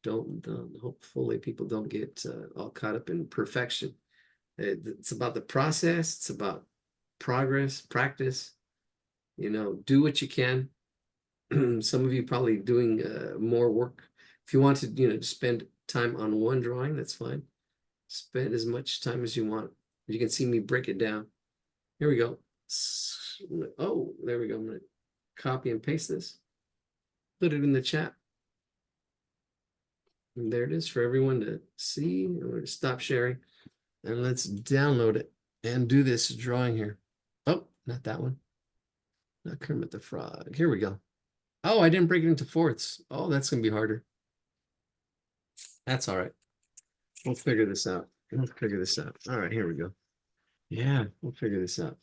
Don't hopefully people don't get all caught up in perfection. It's about the process. It's about progress, practice. Do what you can. Some of you probably doing more work. If you want to, spend time on one drawing, that's fine. Spend as much time as you want. You can see me break it down. Here we go. Oh, there we go. I'm going to copy and paste this. Put it in the chat. And there it is for everyone to see. I'm going to stop sharing. And let's download it and do this drawing here. Oh, not that one. Not Kermit the Frog. Here we go. Oh, I didn't break it into fourths. Oh, that's going to be harder. That's all right. We'll figure this out. All right, here we go. Yeah, we'll figure this out.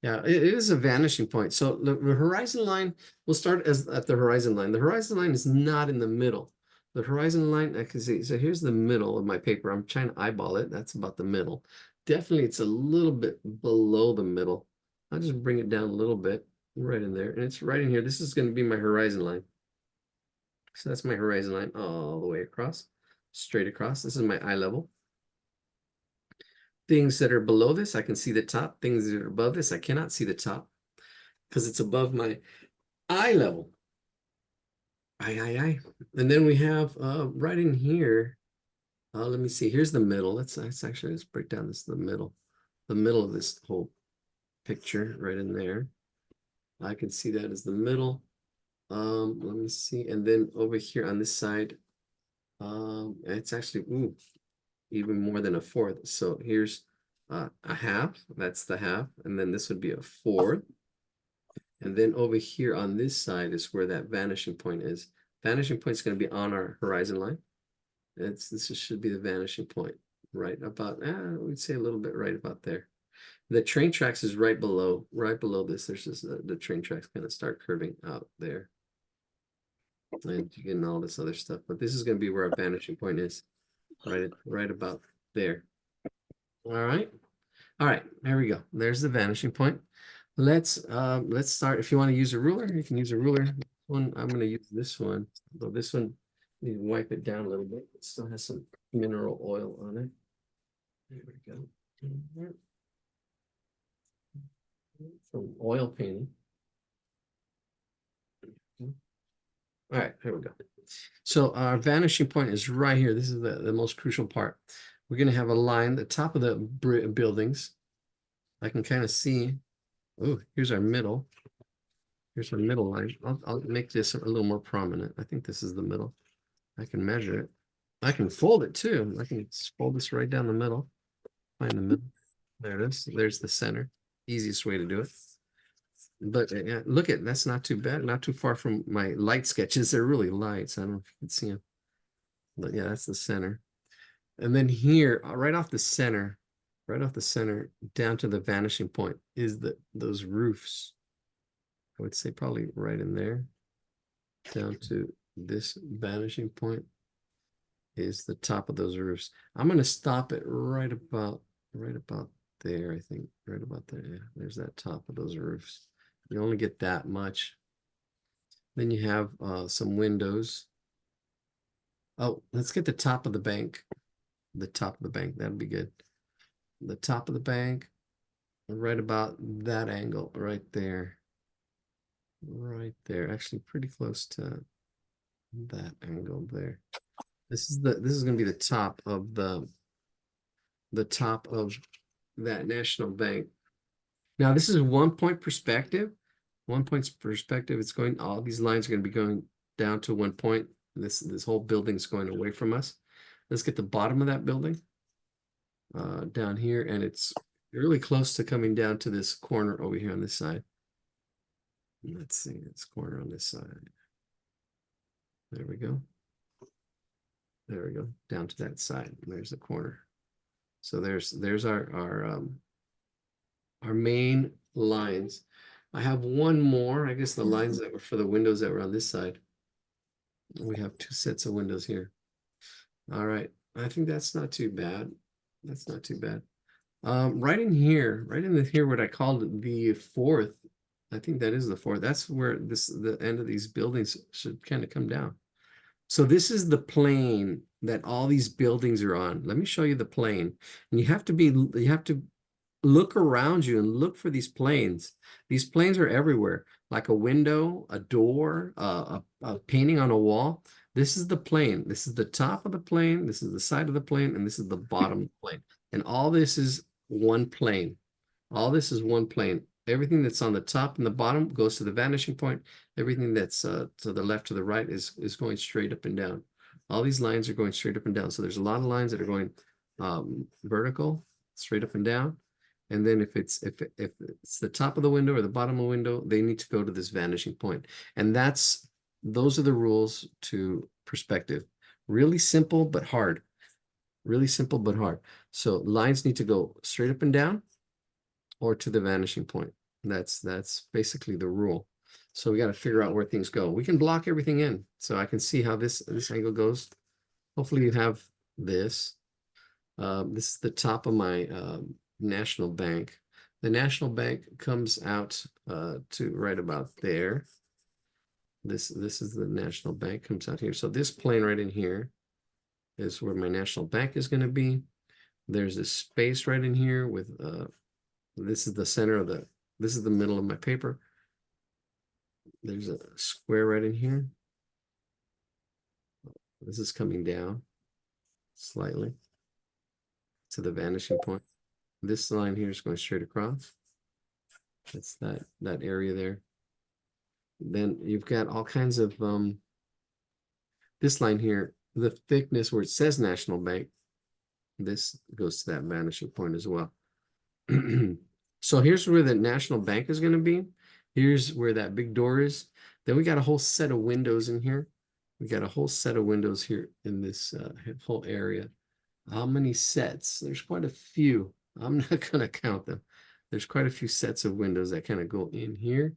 Yeah, it is a vanishing point. So the horizon line, we'll start at the horizon line. The horizon line is not in the middle. The horizon line, I can see. So here's the middle of my paper. I'm trying to eyeball it. That's about the middle. Definitely, it's a little bit below the middle. I'll just bring it down a little bit, right in there. And it's right in here. This is going to be my horizon line. So that's my horizon line all the way across, straight across. This is my eye level. Things that are below this, I can see the top. Things that are above this, I cannot see the top because it's above my eye level. Eye. And then we have right in here, let me see, here's the middle. Let's break down this, the middle of this whole picture right in there. I can see that as the middle. Let me see. And then over here on this side, it's actually even more than a fourth. So here's a half, that's the half, and then this would be a fourth. And then over here on this side is where that vanishing point is. Vanishing point is going to be on our horizon line. This should be the vanishing point, right about, we'd say a little bit right about there. The train tracks is right below this. There's just the train tracks kind of start curving out there. And you get all this other stuff, but this is going to be where our vanishing point is, right about there. All right, there we go. There's the vanishing point. Let's start. If you want to use a ruler, you can use a ruler. I'm going to use this one. Although this one, you need to wipe it down a little bit. It still has some mineral oil on it. There we go. From oil painting. All right, here we go. So our vanishing point is right here. This is the most crucial part. We're going to have a line, the top of the buildings. I can kind of see. Oh, here's our middle. Here's our middle line. I'll make this a little more prominent. I think this is the middle. I can measure it. I can fold it too. I can fold this right down the middle. Find the middle. There it is. There's the center. Easiest way to do it. But look at, that's not too bad. Not too far from my light sketches. They're really light, so I don't know if you can see them. But yeah, that's the center. And then here, right off the center, down to the vanishing point is those roofs. I would say probably right in there. Down to this vanishing point is the top of those roofs. I'm going to stop it right about there, I think. Right about there. Yeah, there's that top of those roofs. You only get that much. Then you have some windows. Oh, let's get the top of the bank. The top of the bank, that'd be good. The top of the bank, right about that angle right there. right there, actually pretty close to that angle there. This is going to be the top of the top of that national bank. Now this is 1 point perspective. 1 point's perspective. It's going. All these lines are going to be going down to 1 point. This whole building's going away from us. Let's get the bottom of that building down here, and it's really close to coming down to this corner over here on this side. Let's see, this corner on this side. There we go. There we go. Down to that side. There's the corner. So there's our main lines. I have one more. I guess the lines that were for the windows that were on this side. We have two sets of windows here. All right. I think that's not too bad. That's not too bad. Right in here, here, what I called the fourth. I think that is the fourth. That's where the end of these buildings should kind of come down. So this is the plane that all these buildings are on. Let me show you the plane. And you have to look around you and look for these planes. These planes are everywhere, like a window, a door, a painting on a wall. This is the plane. This is the top of the plane. This is the side of the plane, and this is the bottom of the plane. And all this is one plane. All this is one plane. Everything that's on the top and the bottom goes to the vanishing point. Everything that's to the left, to the right is going straight up and down. All these lines are going straight up and down. So there's a lot of lines that are going vertical, straight up and down. And then if it's the top of the window or the bottom of the window, they need to go to this vanishing point. And those are the rules to perspective. Really simple but hard. Really simple but hard. So lines need to go straight up and down or to the vanishing point. That's basically the rule. So we got to figure out where things go. We can block everything in, so I can see how this angle goes. Hopefully you have this. This is the top of my National Bank. The National Bank comes out to right about there. This is the National Bank, comes out here. So this plane right in here is where my National Bank is going to be. There's this space right in here with this is the center of this is the middle of my paper. There's a square right in here. This is coming down slightly to the vanishing point. This line here is going straight across. That's that area there. Then you've got all kinds of this line here, the thickness where it says National Bank, this goes to that vanishing point as well. So here's where the National Bank is going to be. Here's where that big door is. Then we got a whole set of windows in here. We got a whole set of windows here in this whole area. How many sets? There's quite a few. I'm not going to count them. There's quite a few sets of windows that kind of go in here.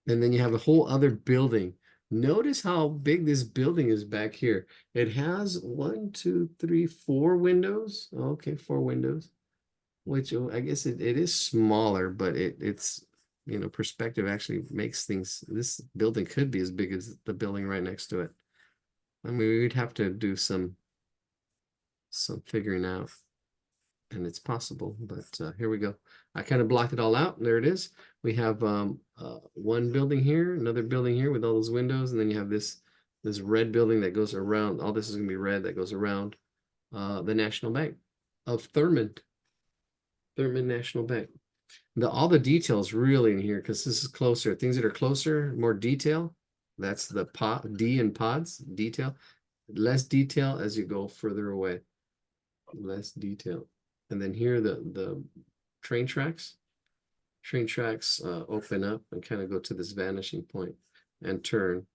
And then you have a whole other building. Notice how big this building is back here. It has 1, 2, 3, 4 windows. Okay, 4 windows, which I guess it is smaller, but it's, you know, perspective actually makes things, this building could be as big as the building right next to it. I mean, we'd have to do some figuring out, and it's possible, but here we go. I kind of blocked it all out. There it is. We have one building here, another building here with all those windows, and then you have this red building that goes around. All this is going to be red that goes around the National Bank of Thurmond National Bank. All the details really in here because this is closer. Things that are closer, more detail. That's the D in pods, detail. Less detail as you go further away. Less detail. And then here the train tracks. Train tracks open up and kind of go to this vanishing point and turn.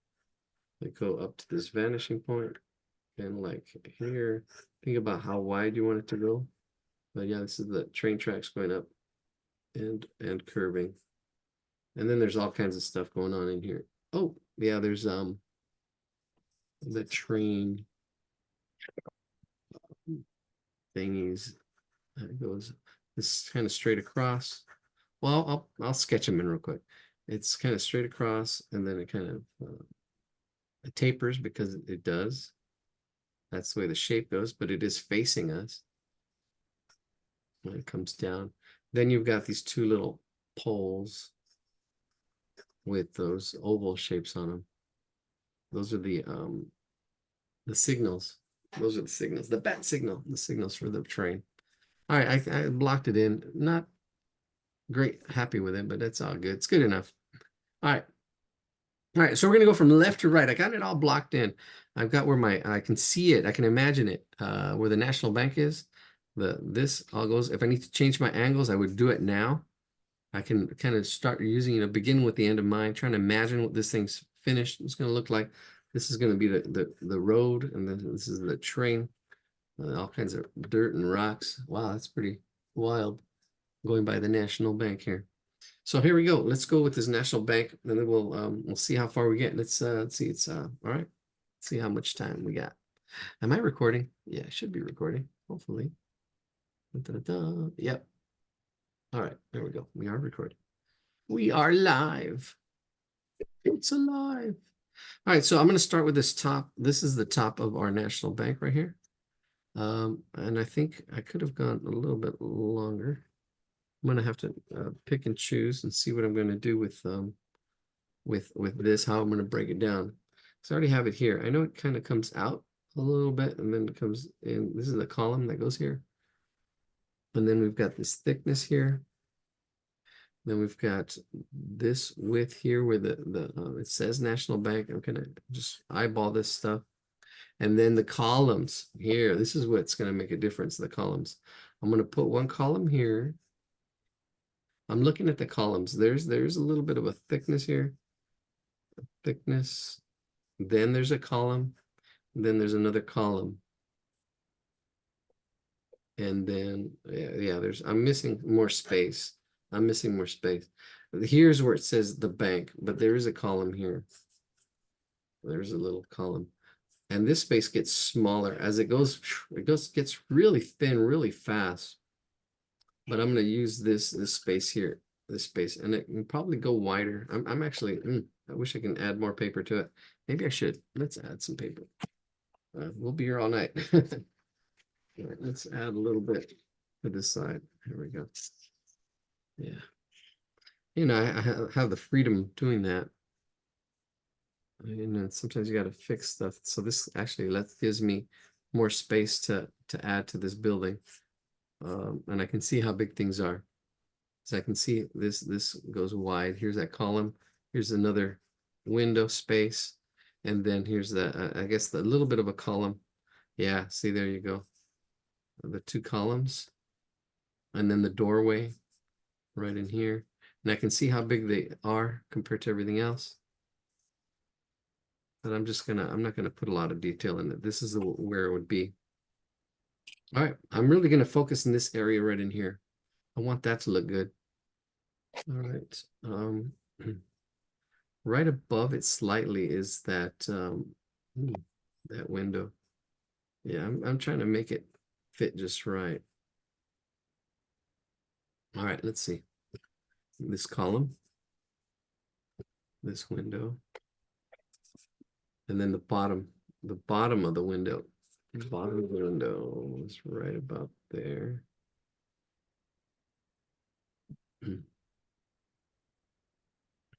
They go up to this vanishing point and like here. Think about how wide you want it to go. But yeah, this is the train tracks going up and curving. And then there's all kinds of stuff going on in here. Oh, yeah, there's the train thingies. It goes this kind of straight across. Well, I'll sketch them in real quick. It's kind of straight across, and then it kind of it tapers because it does. That's the way the shape goes, but it is facing us. When it comes down, then you've got these two little poles with those oval shapes on them. Those are the signals. Those are the signals. The bat signal, the signals for the train. All right, I blocked it in. Not great, happy with it, but that's all good. It's good enough. All right. All right, so we're gonna go from left to right. I got it all blocked in. I've got where I can see it, I can imagine it, where the National Bank is. This all goes, if I need to change my angles, I would do it now. I can kind of start using, begin with the end of mind, trying to imagine what this thing's finished. It's gonna look like. This is gonna be the road, and then this is the train. All kinds of dirt and rocks. Wow, that's pretty wild. Going by the National Bank here. So here we go. Let's go with this National Bank, and then we'll see how far we get. Let's see. It's all right. Let's see how much time we got. Am I recording? Yeah, I should be recording. Hopefully. Da, da, da. Yep. All right, there we go. We are recording. We are live. It's alive. All right, so I'm going to start with this top. This is the top of our National Bank right here. And I think I could have gone a little bit longer. I'm going to have to pick and choose and see what I'm going to do with this, how I'm going to break it down. So I already have it here. I know it kind of comes out a little bit and then it comes in. This is the column that goes here. And then we've got this thickness here. Then we've got this width here where it says National Bank. I'm going to just eyeball this stuff. And then the columns here, this is what's going to make a difference, the columns. I'm going to put one column here. I'm looking at the columns. There's a little bit of a thickness here. Thickness. Then there's a column. Then there's another column. And then, yeah, I'm missing more space. I'm missing more space. Here's where it says the bank, but there is a column here. There's a little column. And this space gets smaller as it gets really thin really fast. But I'm going to use this space here, this space, and it can probably go wider. I'm actually, I wish I can add more paper to it. Maybe I should. Let's add some paper. We'll be here all night. All right, let's add a little bit to this side. Here we go. Yeah. I have the freedom doing that. Sometimes you got to fix stuff. So this actually gives me more space to add to this building. And I can see how big things are. So I can see this goes wide. Here's that column. Here's another window space. And then here's I guess the little bit of a column. Yeah, see, there you go. The two columns. And then the doorway right in here. And I can see how big they are compared to everything else. But I'm not gonna put a lot of detail in it. This is where it would be. All right, I'm really gonna focus in this area right in here. I want that to look good. All right. Right above it slightly is that that window. Yeah, I'm trying to make it fit just right. All right, let's see. This column, this window, and then the bottom of the window. The bottom of the window is right about there.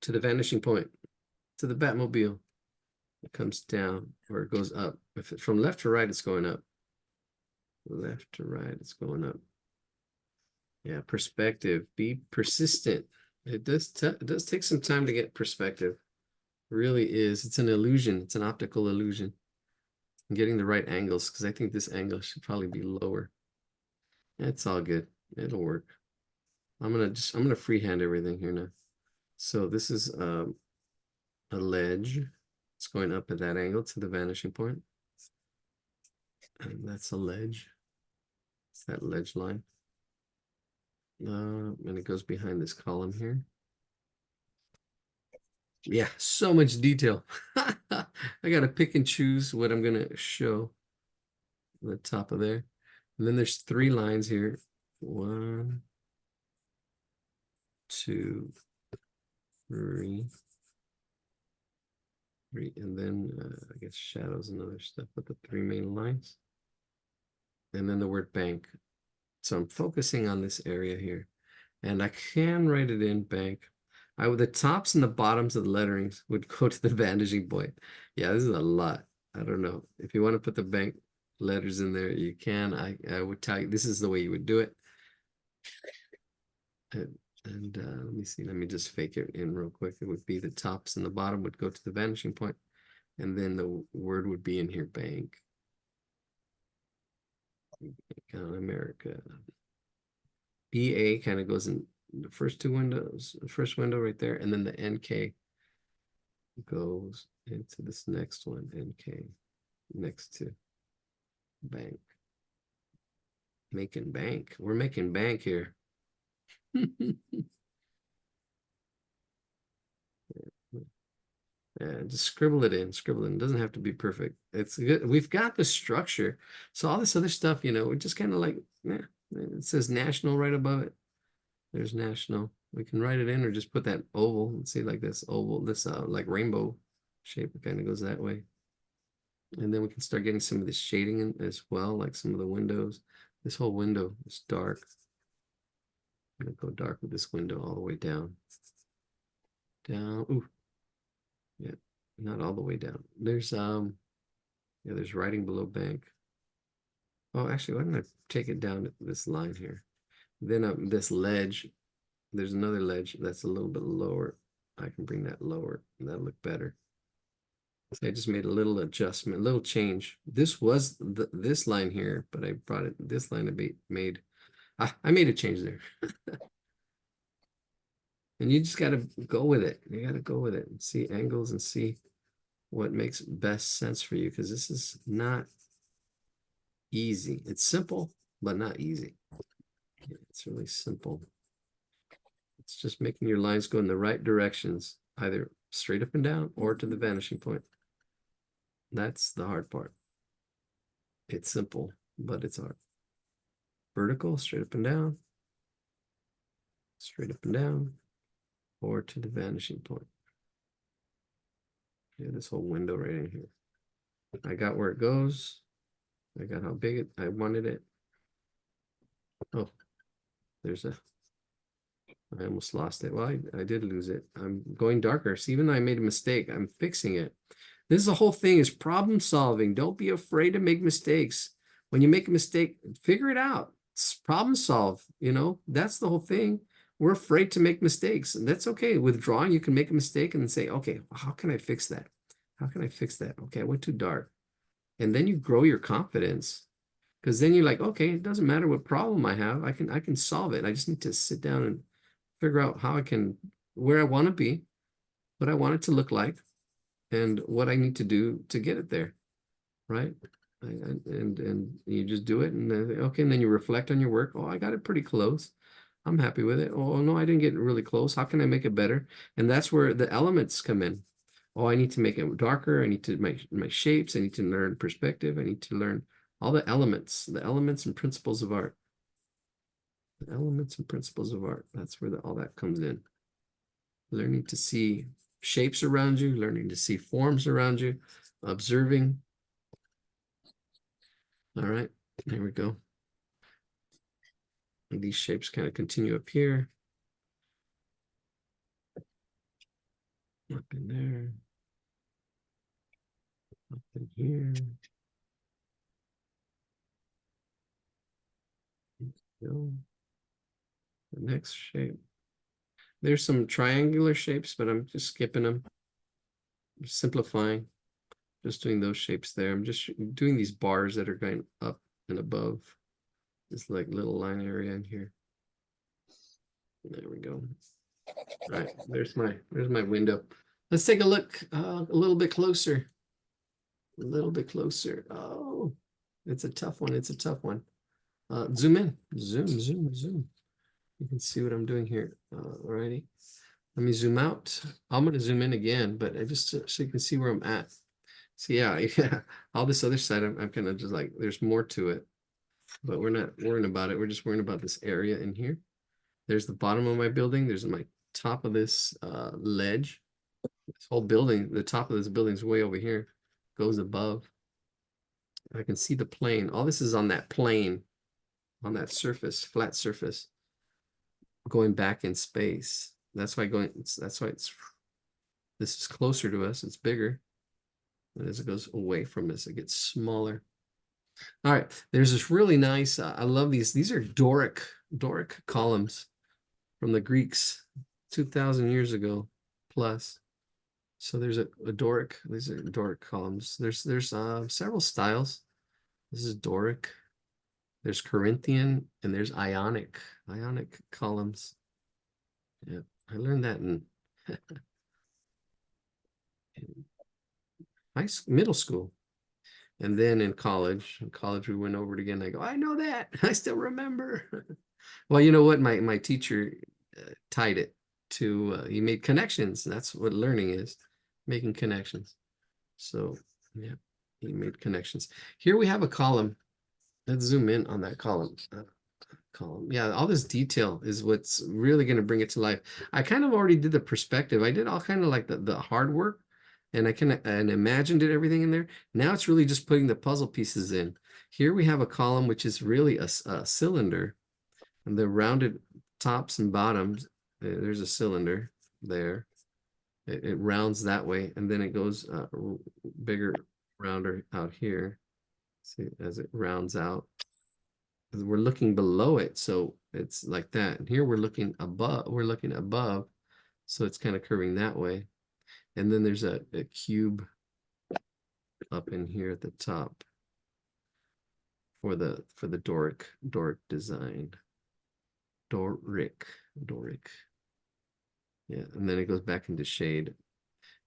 To the vanishing point, to the Batmobile. It comes down or it goes up. If it's from left to right, it's going up. Left to right, it's going up. Yeah, perspective. Be persistent. It does take some time to get perspective. It really is. It's an illusion. It's an optical illusion. I'm getting the right angles because I think this angle should probably be lower. It's all good. It'll work. I'm gonna freehand everything here now. So this is a ledge. It's going up at that angle to the vanishing point. And that's a ledge. It's that ledge line. And it goes behind this column here. Yeah, so much detail. I got to pick and choose what I'm going to show on the top of there. And then there's 3 lines here. 1, 2, 3. And then I guess shadows and other stuff, but the 3 main lines. And then the word bank. So I'm focusing on this area here. And I can write it in bank. The tops and the bottoms of the letterings would go to the vanishing point. Yeah, this is a lot. I don't know. If you want to put the bank letters in there, you can. I would tell you this is the way you would do it. And let me see. Let me just fake it in real quick. It would be the tops and the bottom would go to the vanishing point, and then the word would be in here, bank. America. BA kind of goes in the first two windows, the first window right there, and then the NK goes into this next one, NK, next to bank. Making bank. We're making bank here. Yeah, just scribble it in, scribble it in. It doesn't have to be perfect. It's good. We've got the structure. So all this other stuff, we just kind of like, yeah, it says national right above it. There's national. We can write it in or just put that oval. Let's see, like this oval, this like rainbow shape. It kind of goes that way. And then we can start getting some of this shading in as well, like some of the windows. This whole window is dark. I'm gonna go dark with this window all the way down. Down. Ooh. Yeah, not all the way down. There's there's writing below bank. Oh, actually, why don't I take it down to this line here? Then this ledge, there's another ledge that's a little bit lower. I can bring that lower, and that'll look better. So I just made a little adjustment, a little change. This was this line here, but I brought it, this line to be made. I made a change there. And you just got to go with it. You got to go with it and see angles and see what makes best sense for you, because this is not easy. It's simple, but not easy. It's really simple. It's just making your lines go in the right directions, either straight up and down or to the vanishing point. That's the hard part. It's simple, but it's hard. Vertical, straight up and down, or to the vanishing point. Yeah, this whole window right in here. I got where it goes. I got how big I wanted it. Oh, I almost lost it. Well, I did lose it. I'm going darker. See, even though I made a mistake, I'm fixing it. This is the whole thing, is problem solving. Don't be afraid to make mistakes. When you make a mistake, figure it out. It's problem solve, that's the whole thing. We're afraid to make mistakes, and that's okay. With drawing, you can make a mistake and say, okay, how can I fix that? How can I fix that? Okay, I went too dark. And then you grow your confidence, because then you're like, okay, it doesn't matter what problem I have. I can solve it. I just need to sit down and figure out how I can, where I want to be, what I want it to look like, and what I need to do to get it there, right? And you just do it, and then, okay, and then you reflect on your work. Oh, I got it pretty close. I'm happy with it. Oh, no, I didn't get it really close. How can I make it better? And that's where the elements come in. Oh, I need to make it darker. I need to make my shapes. I need to learn perspective. I need to learn all the elements and principles of art. The elements and principles of art. That's where all that comes in. Learning to see shapes around you, learning to see forms around you, observing. All right, there we go. And these shapes kind of continue up here. Up in there. Up in here. Go. The next shape. There's some triangular shapes, but I'm just skipping them. I'm simplifying. Just doing those shapes there. I'm just doing these bars that are going up and above. This like little line area in here. There we go. All right, there's my window. Let's take a look a little bit closer. A little bit closer. Oh, it's a tough one. It's a tough one. Zoom in. Zoom. You can see what I'm doing here. Alrighty. Let me zoom out. I'm going to zoom in again, but I just so you can see where I'm at. So yeah, all this other side, I'm kind of just like, there's more to it, but we're not worrying about it. We're just worrying about this area in here. There's the bottom of my building. There's my top of this ledge. This whole building, the top of this building is way over here, goes above. I can see the plane. All this is on that plane, on that surface, flat surface, going back in space. That's why that's why this is closer to us. It's bigger. And as it goes away from us, it gets smaller. All right, there's this really nice, I love these. These are Doric columns from the Greeks 2,000 years ago plus. So there's a Doric, these are Doric columns. There's several styles. This is Doric. There's Corinthian and there's Ionic columns. Yeah, I learned that in middle school. And then in college we went over it again. I go, I know that. I still remember. Well, you know what? My teacher tied it to, he made connections. That's what learning is, making connections. So, yeah, he made connections. Here we have a column. Let's zoom in on that column. Column. Yeah, all this detail is what's really going to bring it to life. I kind of already did the perspective. I did all kind of like the hard work, and I can and imagined it everything in there. Now it's really just putting the puzzle pieces in. Here we have a column which is really a cylinder, and the rounded tops and bottoms. There's a cylinder there. It rounds that way, and then it goes bigger, rounder out here. See, as it rounds out. We're looking below it, so it's like that. And here we're looking above, so it's kind of curving that way. And then there's a cube up in here at the top for the Doric design. Doric. Yeah, and then it goes back into shade.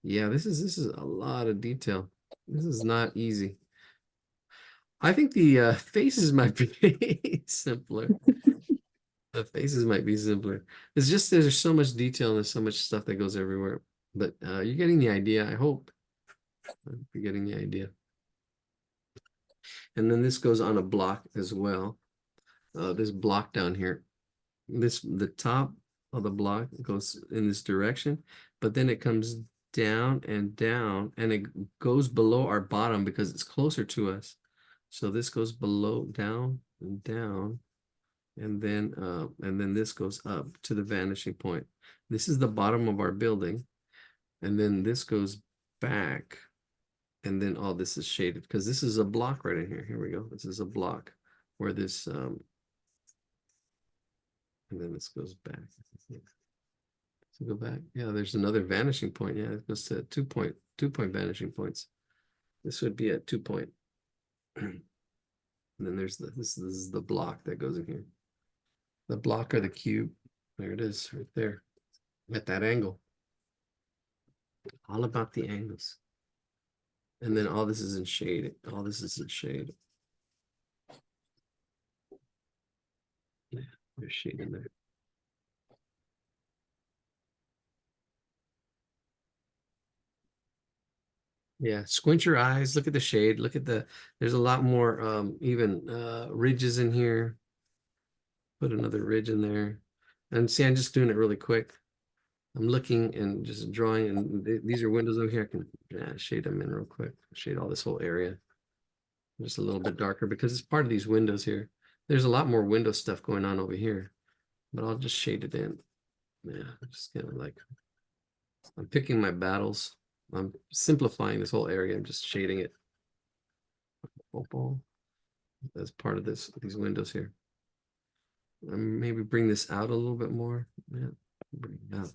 Yeah, this is a lot of detail. This is not easy. I think the faces might be simpler. The faces might be simpler. It's just there's so much detail and there's so much stuff that goes everywhere. But you're getting the idea, I hope. You're getting the idea. And then this goes on a block as well. This block down here. The top of the block goes in this direction, but then it comes down and it goes below our bottom because it's closer to us. So this goes below, down and down. And then this goes up to the vanishing point. This is the bottom of our building. And then this goes back. And then all this is shaded because this is a block right in here. Here we go. This is a block where this and then this goes back. So go back. Yeah, there's another vanishing point. Yeah, it goes to 2 point vanishing points. This would be at 2 point. And then there's this is the block that goes in here. The block or the cube. There it is, right there. At that angle. All about the angles. And then all this is in shade. All this is in shade. Yeah, there's shade in there. Yeah, squint your eyes, look at the shade, look at there's a lot more even ridges in here. Put another ridge in there. And see, I'm just doing it really quick. I'm looking and just drawing, and these are windows over here. I can shade them in real quick. Shade all this whole area. Just a little bit darker because it's part of these windows here. There's a lot more window stuff going on over here, but I'll just shade it in. Yeah, just kind of like, I'm picking my battles. I'm simplifying this whole area. I'm just shading it as part of these windows here. Maybe bring this out a little bit more. Yeah, bring it out.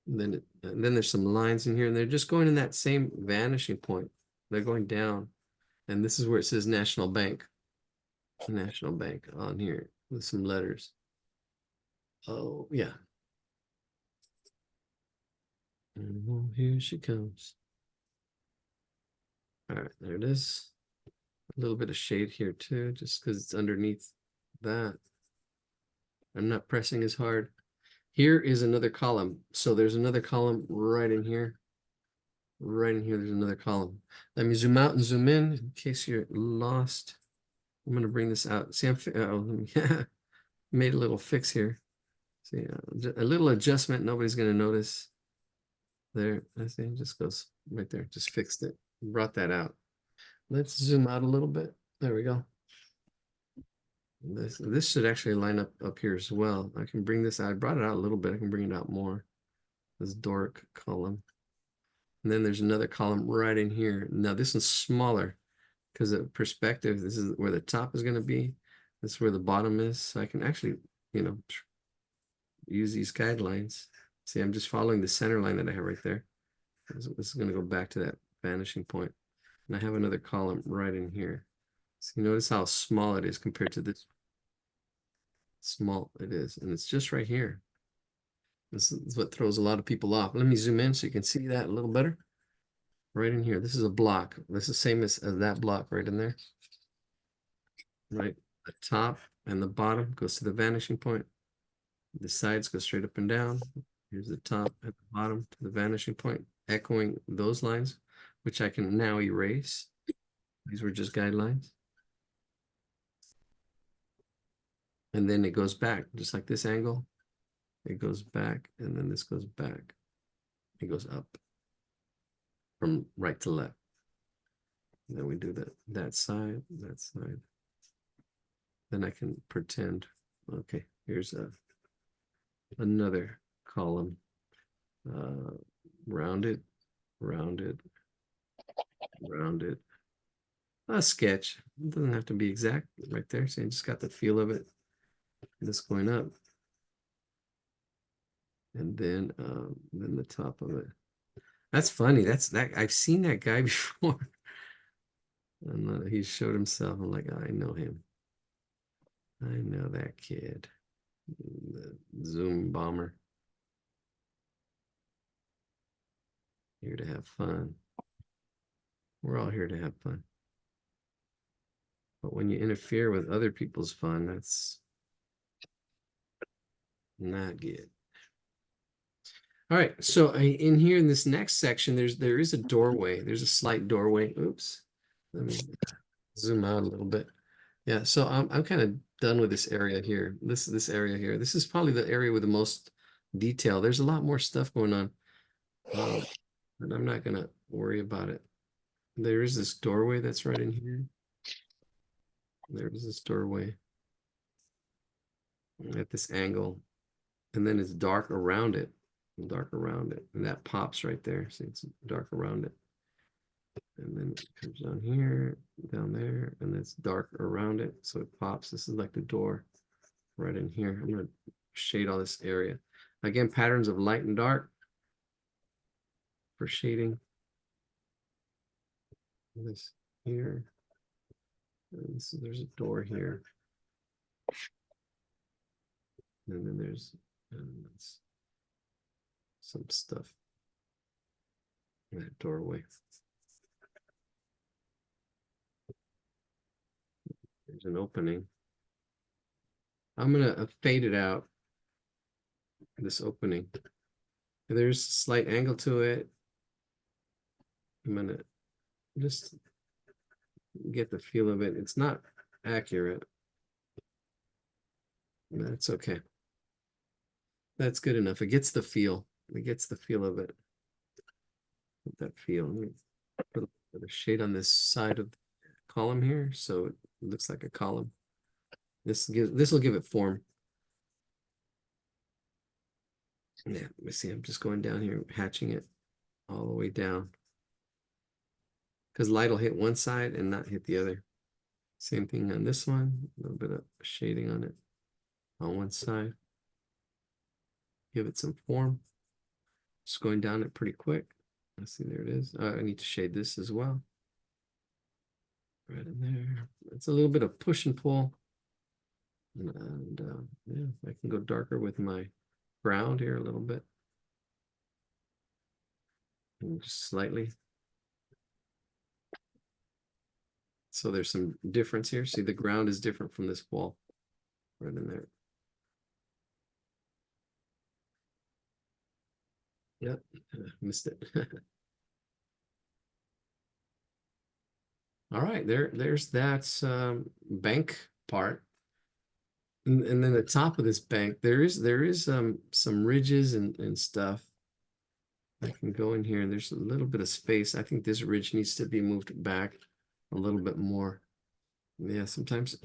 And then there's some lines in here, and they're just going in that same vanishing point. They're going down, and this is where it says National Bank on here with some letters. Oh yeah. Oh, here she comes. All right, there it is. A little bit of shade here too, just because it's underneath that. I'm not pressing as hard. Here is another column. So there's another column right in here. Right in here, there's another column. Let me zoom out and zoom in case you're lost. I'm going to bring this out. See, let me made a little fix here. See, a little adjustment. Nobody's going to notice. There, I see, it just goes right there. Just fixed it. Brought that out. Let's zoom out a little bit. There we go. This should actually line up here as well. I can bring this out. I brought it out a little bit. I can bring it out more. This Doric column. And then there's another column right in here. Now this one's smaller because of perspective. This is where the top is going to be. This is where the bottom is. So I can actually, you know, use these guidelines. See, I'm just following the center line that I have right there. This is going to go back to that vanishing point. And I have another column right in here. So you notice how small it is compared to this. Small it is. And it's just right here. This is what throws a lot of people off. Let me zoom in so you can see that a little better. Right in here. This is a block. This is same as that block right in there. Right. The top and the bottom goes to the vanishing point. The sides go straight up and down. Here's the top and the bottom to the vanishing point, echoing those lines, which I can now erase. These were just guidelines. And then it goes back, just like this angle. It goes back, and then this goes back. It goes up from right to left. And then we do that side, that side. Then I can pretend, okay, here's another column. Rounded, rounded, rounded. A sketch. It doesn't have to be exact right there. So you just got the feel of it. This going up. And then the top of it. That's funny. That's that I've seen that guy before. And he showed himself. I'm like, I know him. I know that kid. The Zoom bomber. Here to have fun. We're all here to have fun. But when you interfere with other people's fun, that's not good. All right, so in here in this next section, there is a doorway. There's a slight doorway. Oops. Let me zoom out a little bit. Yeah, so I'm kind of done with this area here. This area here. This is probably the area with the most detail. There's a lot more stuff going on. But I'm not gonna worry about it. There is this doorway that's right in here. There's this doorway at this angle. And then it's dark around it. Dark around it. And that pops right there. See, it's dark around it. And then it comes down here, down there, and it's dark around it. So it pops. This is like the door right in here. I'm going to shade all this area. Again, patterns of light and dark for shading. This here. And there's a door here. And then there's some stuff in that doorway. There's an opening. I'm gonna fade it out, this opening. There's a slight angle to it. I'm gonna just get the feel of it. It's not accurate. That's okay. That's good enough. It gets the feel. It gets the feel of it. That feel. Let me put a shade on this side of the column here, so it looks like a column. This will give it form. Yeah, let me see. I'm just going down here, hatching it all the way down. Because light will hit one side and not hit the other. Same thing on this one. A little bit of shading on it on one side. Give it some form. Just going down it pretty quick. Let's see, there it is. I need to shade this as well. Right in there. It's a little bit of push and pull. And yeah, I can go darker with my ground here a little bit. And just slightly. So there's some difference here. See, the ground is different from this wall. Right in there. Yep, missed it. All right, there's that bank part. And then the top of this bank, there is some ridges and stuff. I can go in here and there's a little bit of space. I think this ridge needs to be moved back a little bit more. Yeah, sometimes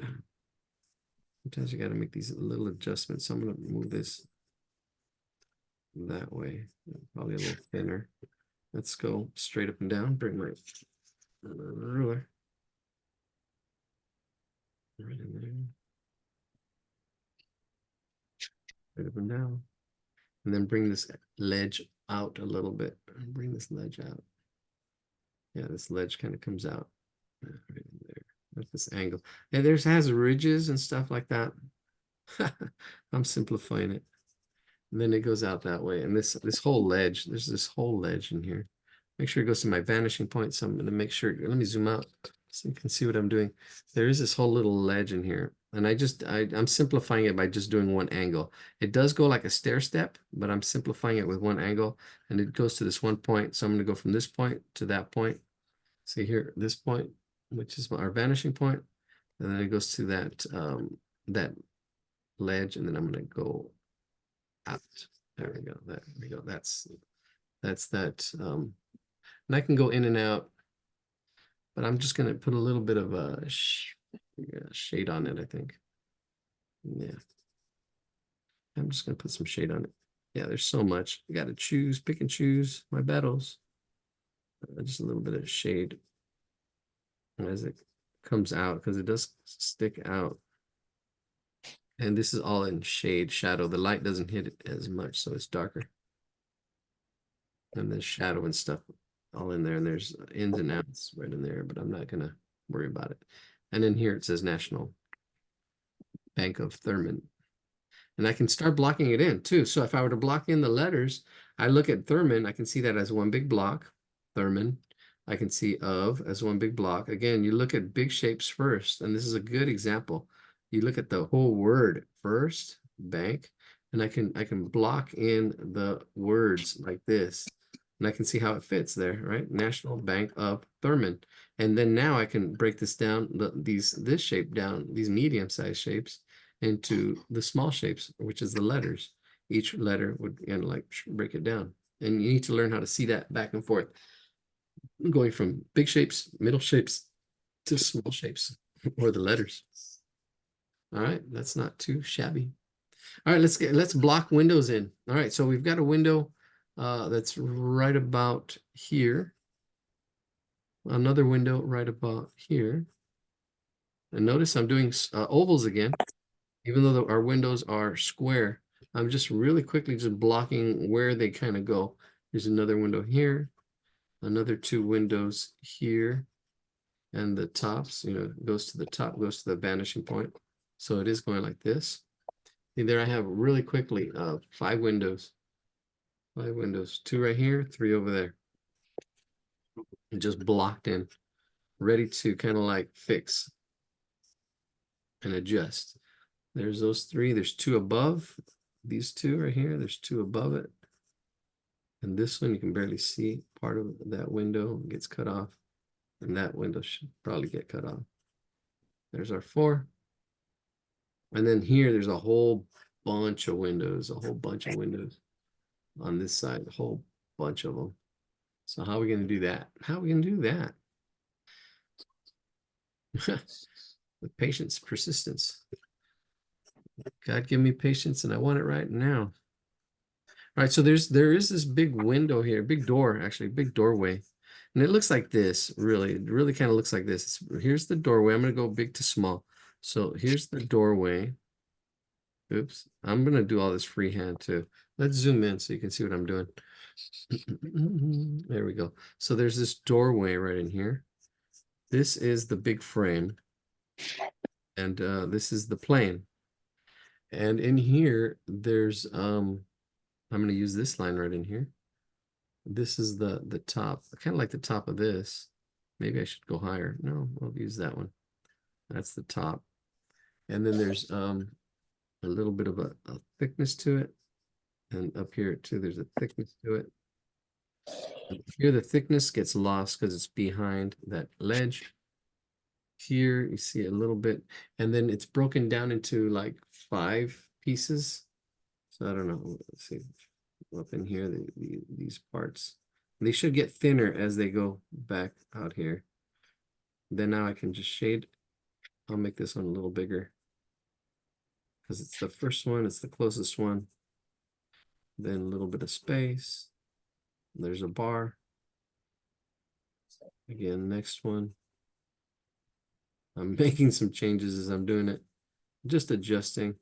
Sometimes you got to make these little adjustments. So I'm going to move this that way, probably a little thinner. Let's go straight up and down. Bring my ruler right in there, straight up and down, and then bring this ledge out a little bit. Bring this ledge out. Yeah, this ledge kind of comes out right in there at this angle. And there's has ridges and stuff like that. I'm simplifying it. And then it goes out that way. And this whole ledge, there's this whole ledge in here. Make sure it goes to my vanishing point. So I'm going to make sure, let me zoom out so you can see what I'm doing. There is this whole little ledge in here. And I'm simplifying it by just doing one angle. It does go like a stair step, but I'm simplifying it with one angle. And it goes to this one point. So I'm going to go from this point to that point. See here, this point, which is our vanishing point. And then it goes to that ledge. And then I'm going to go out. There we go. There we go. That's that. And I can go in and out, but I'm just going to put a little bit of a shade on it, I think. Yeah. I'm just going to put some shade on it. Yeah, there's so much. I got to choose, pick and choose my battles. Just a little bit of shade as it comes out because it does stick out. And this is all in shade, shadow. The light doesn't hit it as much, so it's darker. And there's shadow and stuff all in there, and there's ins and outs right in there, but I'm not gonna worry about it. And then here it says National Bank of Thurman. And I can start blocking it in too. So if I were to block in the letters, I look at Thurman, I can see that as one big block, Thurman. I can see of as one big block. Again, you look at big shapes first, and this is a good example. You look at the whole word first, bank, and I can block in the words like this. And I can see how it fits there, right? National Bank of Thurman. And then now I can break this down, this shape down, these medium-sized shapes into the small shapes, which is the letters. Each letter would like break it down. And you need to learn how to see that back and forth, going from big shapes, middle shapes to small shapes, or the letters. All right, that's not too shabby. All right, let's block windows in. All right, so we've got a window that's right about here. Another window right about here. And notice I'm doing ovals again, even though our windows are square. I'm just really quickly just blocking where they kind of go. There's another window here, another two windows here, and the tops, goes to the top, goes to the vanishing point. So it is going like this. And there I have really quickly 5 windows. 5 windows, 2 right here, 3 over there. And just blocked in, ready to kind of like fix and adjust. There's those 3. There's 2 above. These 2 right here, there's 2 above it. And this one, you can barely see part of that window gets cut off. And that window should probably get cut off. There's our 4. And then here, there's a whole bunch of windows, on this side, a whole bunch of them. So how are we going to do that? How are we going to do that? With patience, persistence. God, give me patience, and I want it right now. All right, so there is this big window here, big door, actually, big doorway. And it looks like this, really. It really kind of looks like this. Here's the doorway. I'm going to go big to small. So here's the doorway. Oops, I'm going to do all this freehand too. Let's zoom in so you can see what I'm doing. There we go. So there's this doorway right in here. This is the big frame. And this is the plane. And in here, there's, I'm going to use this line right in here. This is the top, kind of like the top of this. Maybe I should go higher. No, I'll use that one. That's the top. And then there's a little bit of a thickness to it. And up here too, there's a thickness to it. And here the thickness gets lost because it's behind that ledge. Here you see a little bit, and then it's broken down into like 5 pieces. So I don't know. Let's see. Up in here, these parts. They should get thinner as they go back out here. Then now I can just shade. I'll make this one a little bigger. because it's the first one, it's the closest one. Then a little bit of space. There's a bar. Again, next one. I'm making some changes as I'm doing it. Just adjusting.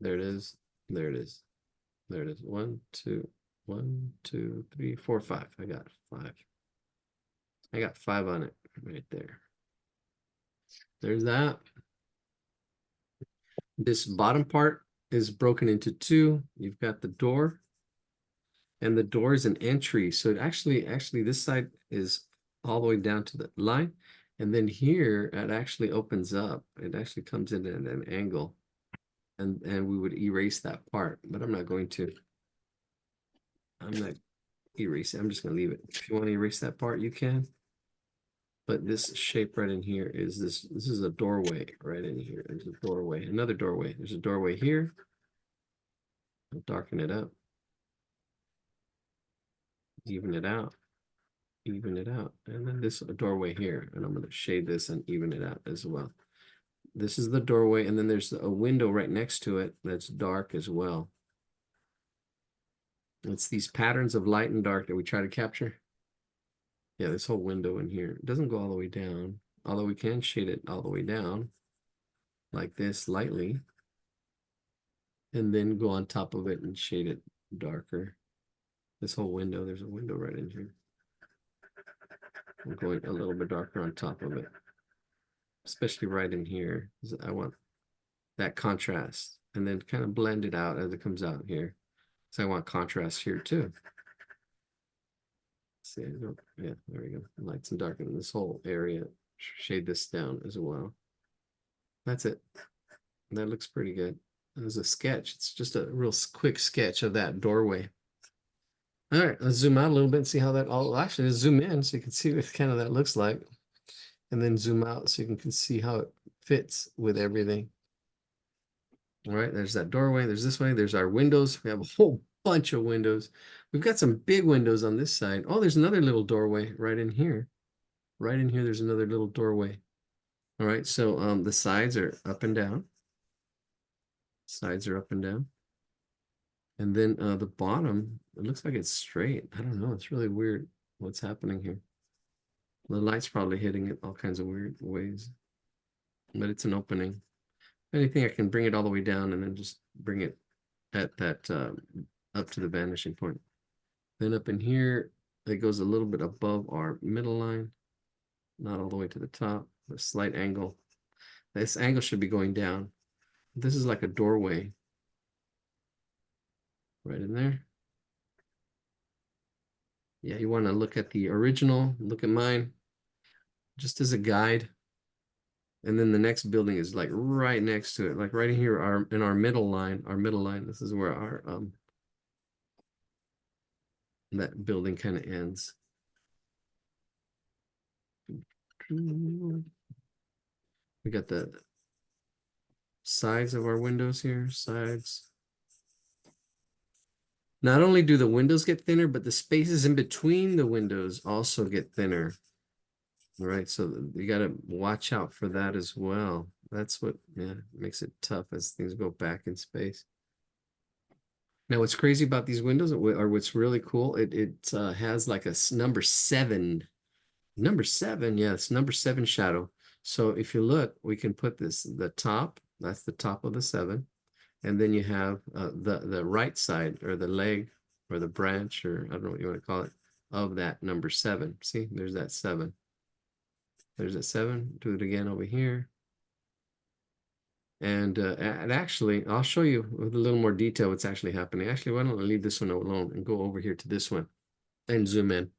There it is. There it is. There it is. 1, 2, 1, 2, 3, 4, 5. I got 5. I got 5 on it right there. There's that. This bottom part is broken into 2. You've got the door, and the door is an entry. So it actually this side is all the way down to the line. And then here it actually opens up. It actually comes in at an angle. And we would erase that part, but I'm not going to. I'm not erasing. I'm just going to leave it. If you want to erase that part, you can. But this shape right in here is this is a doorway right in here. There's a doorway, another doorway. There's a doorway here. I'll darken it up. Even it out. Even it out. And then this doorway here. And I'm going to shade this and even it out as well. This is the doorway, and then there's a window right next to it that's dark as well. It's these patterns of light and dark that we try to capture. Yeah, this whole window in here. It doesn't go all the way down, although we can shade it all the way down like this lightly, and then go on top of it and shade it darker. This whole window, there's a window right in here. I'm going a little bit darker on top of it, especially right in here. I want that contrast, and then kind of blend it out as it comes out here. So I want contrast here too. See, yeah, there we go. Lights and darken this whole area. Shade this down as well. That's it. That looks pretty good. There's a sketch. It's just a real quick sketch of that doorway. All right, let's zoom out a little bit and see how that all, actually let's zoom in so you can see what kind of that looks like. And then zoom out so you can see how it fits with everything. All right, there's that doorway. There's this way. There's our windows. We have a whole bunch of windows. We've got some big windows on this side. Oh, there's another little doorway right in here. Right in here, there's another little doorway. All right, so the sides are up and down. Sides are up and down. And then the bottom, it looks like it's straight. I don't know. It's really weird what's happening here. The light's probably hitting it all kinds of weird ways. But it's an opening. If anything, I can bring it all the way down and then just bring it at that up to the vanishing point. Then up in here, it goes a little bit above our middle line, not all the way to the top, a slight angle. This angle should be going down. This is like a doorway right in there. Yeah, you want to look at the original, look at mine, just as a guide. And then the next building is like right next to it, like right here, in our middle line, this is where our that building kind of ends. We got the sides of our windows here, sides. Not only do the windows get thinner, but the spaces in between the windows also get thinner. All right, so you got to watch out for that as well. That's what makes it tough as things go back in space. Now, what's crazy about these windows, or what's really cool, it has like a number 7. Number 7, yeah, it's number 7 shadow. So if you look, we can put the top, that's the top of the 7. And then you have the right side, or the leg, or the branch, or I don't know what you want to call it, of that number 7. See, there's that 7. There's that 7. Do it again over here. And actually, I'll show you with a little more detail what's actually happening. Actually, why don't I leave this one alone and go over here to this one and zoom in.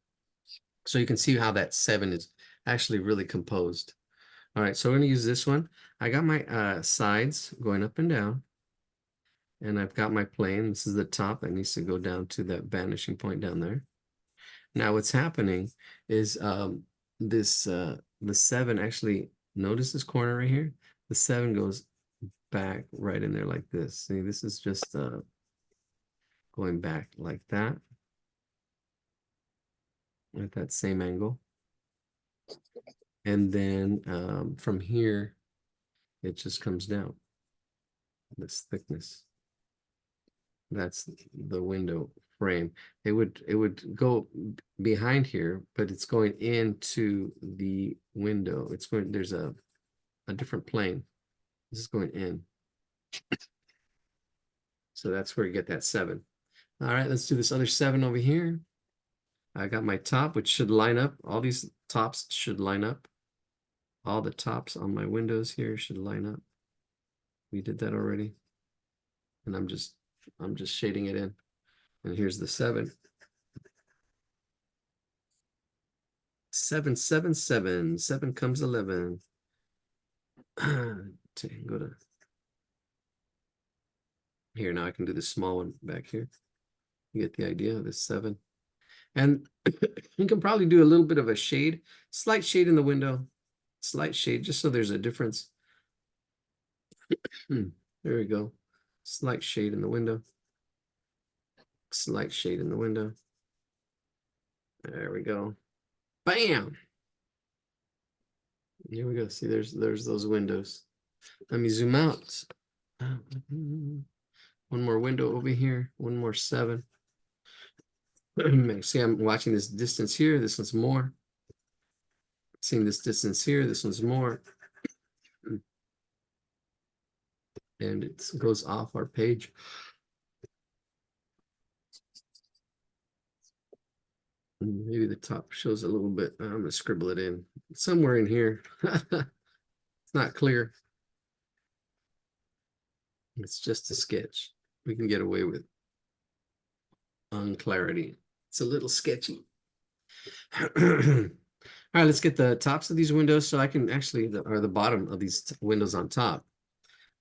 So you can see how that 7 is actually really composed. All right, so we're gonna use this one. I got my sides going up and down. And I've got my plane. This is the top that needs to go down to that vanishing point down there. Now what's happening is the 7 actually, notice this corner right here? The 7 goes back right in there like this. See, this is just going back like that at that same angle. And then from here, it just comes down. this thickness. That's the window frame. It would go behind here, but it's going into the window. It's going, there's a different plane. This is going in. So that's where you get that 7. All right, let's do this other 7 over here. I got my top, which should line up. All these tops should line up. All the tops on my windows here should line up. We did that already. And I'm just shading it in. And here's the 7. 7, 7, 7. 7 comes 11. Go to here. Now I can do the small one back here. You get the idea of this 7. And you can probably do a little bit of a shade, slight shade in the window, slight shade, just so there's a difference. There we go. Slight shade in the window. Slight shade in the window. There we go. Bam. Here we go. See, there's those windows. Let me zoom out. One more window over here. One more 7. See, I'm watching this distance here. This one's more. Seeing this distance here. This one's more. And it goes off our page. Maybe the top shows a little bit. I'm going to scribble it in somewhere in here. It's not clear. It's just a sketch. We can get away with unclarity. It's a little sketchy. All right, let's get the tops of these windows so I can actually, or the bottom of these windows on top.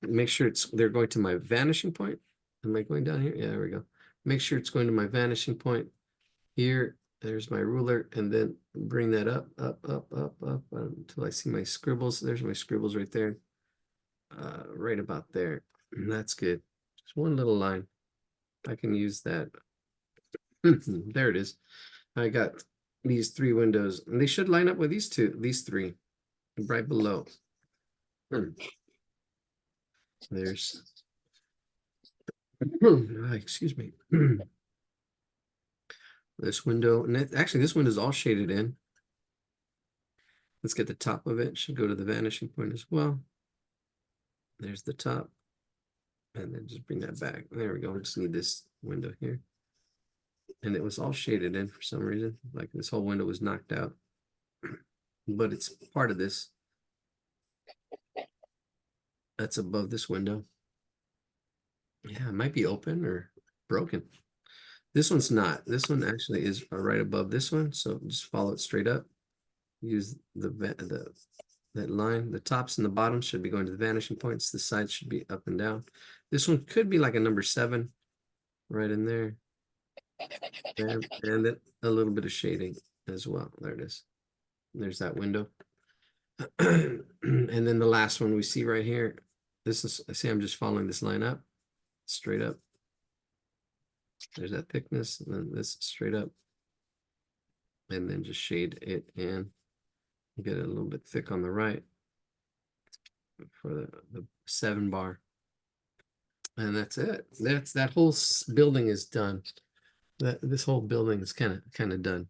Make sure they're going to my vanishing point. Am I going down here? Yeah, there we go. Make sure it's going to my vanishing point here. There's my ruler, and then bring that up until I see my scribbles. There's my scribbles right there. Right about there. That's good. Just one little line. I can use that. There it is. I got these 3 windows, and they should line up with these 3, right below. There's, excuse me. This window, and actually this window is all shaded in. Let's get the top of it. Should go to the vanishing point as well. There's the top. And then just bring that back. There we go. We just need this window here. And it was all shaded in for some reason. Like this whole window was knocked out. But it's part of this. That's above this window. Yeah, it might be open or broken. This one's not. This one actually is right above this one. So just follow it straight up. Use that line. The tops and the bottoms should be going to the vanishing points. The sides should be up and down. This one could be like a number 7 right in there. And then a little bit of shading as well. There it is. There's that window. And then the last one we see right here. This is, I see I'm just following this line up, straight up. There's that thickness, and then this straight up. And then just shade it in. Get it a little bit thick on the right for the 7 bar. And that's it. That whole building is done. This whole building is kind of done.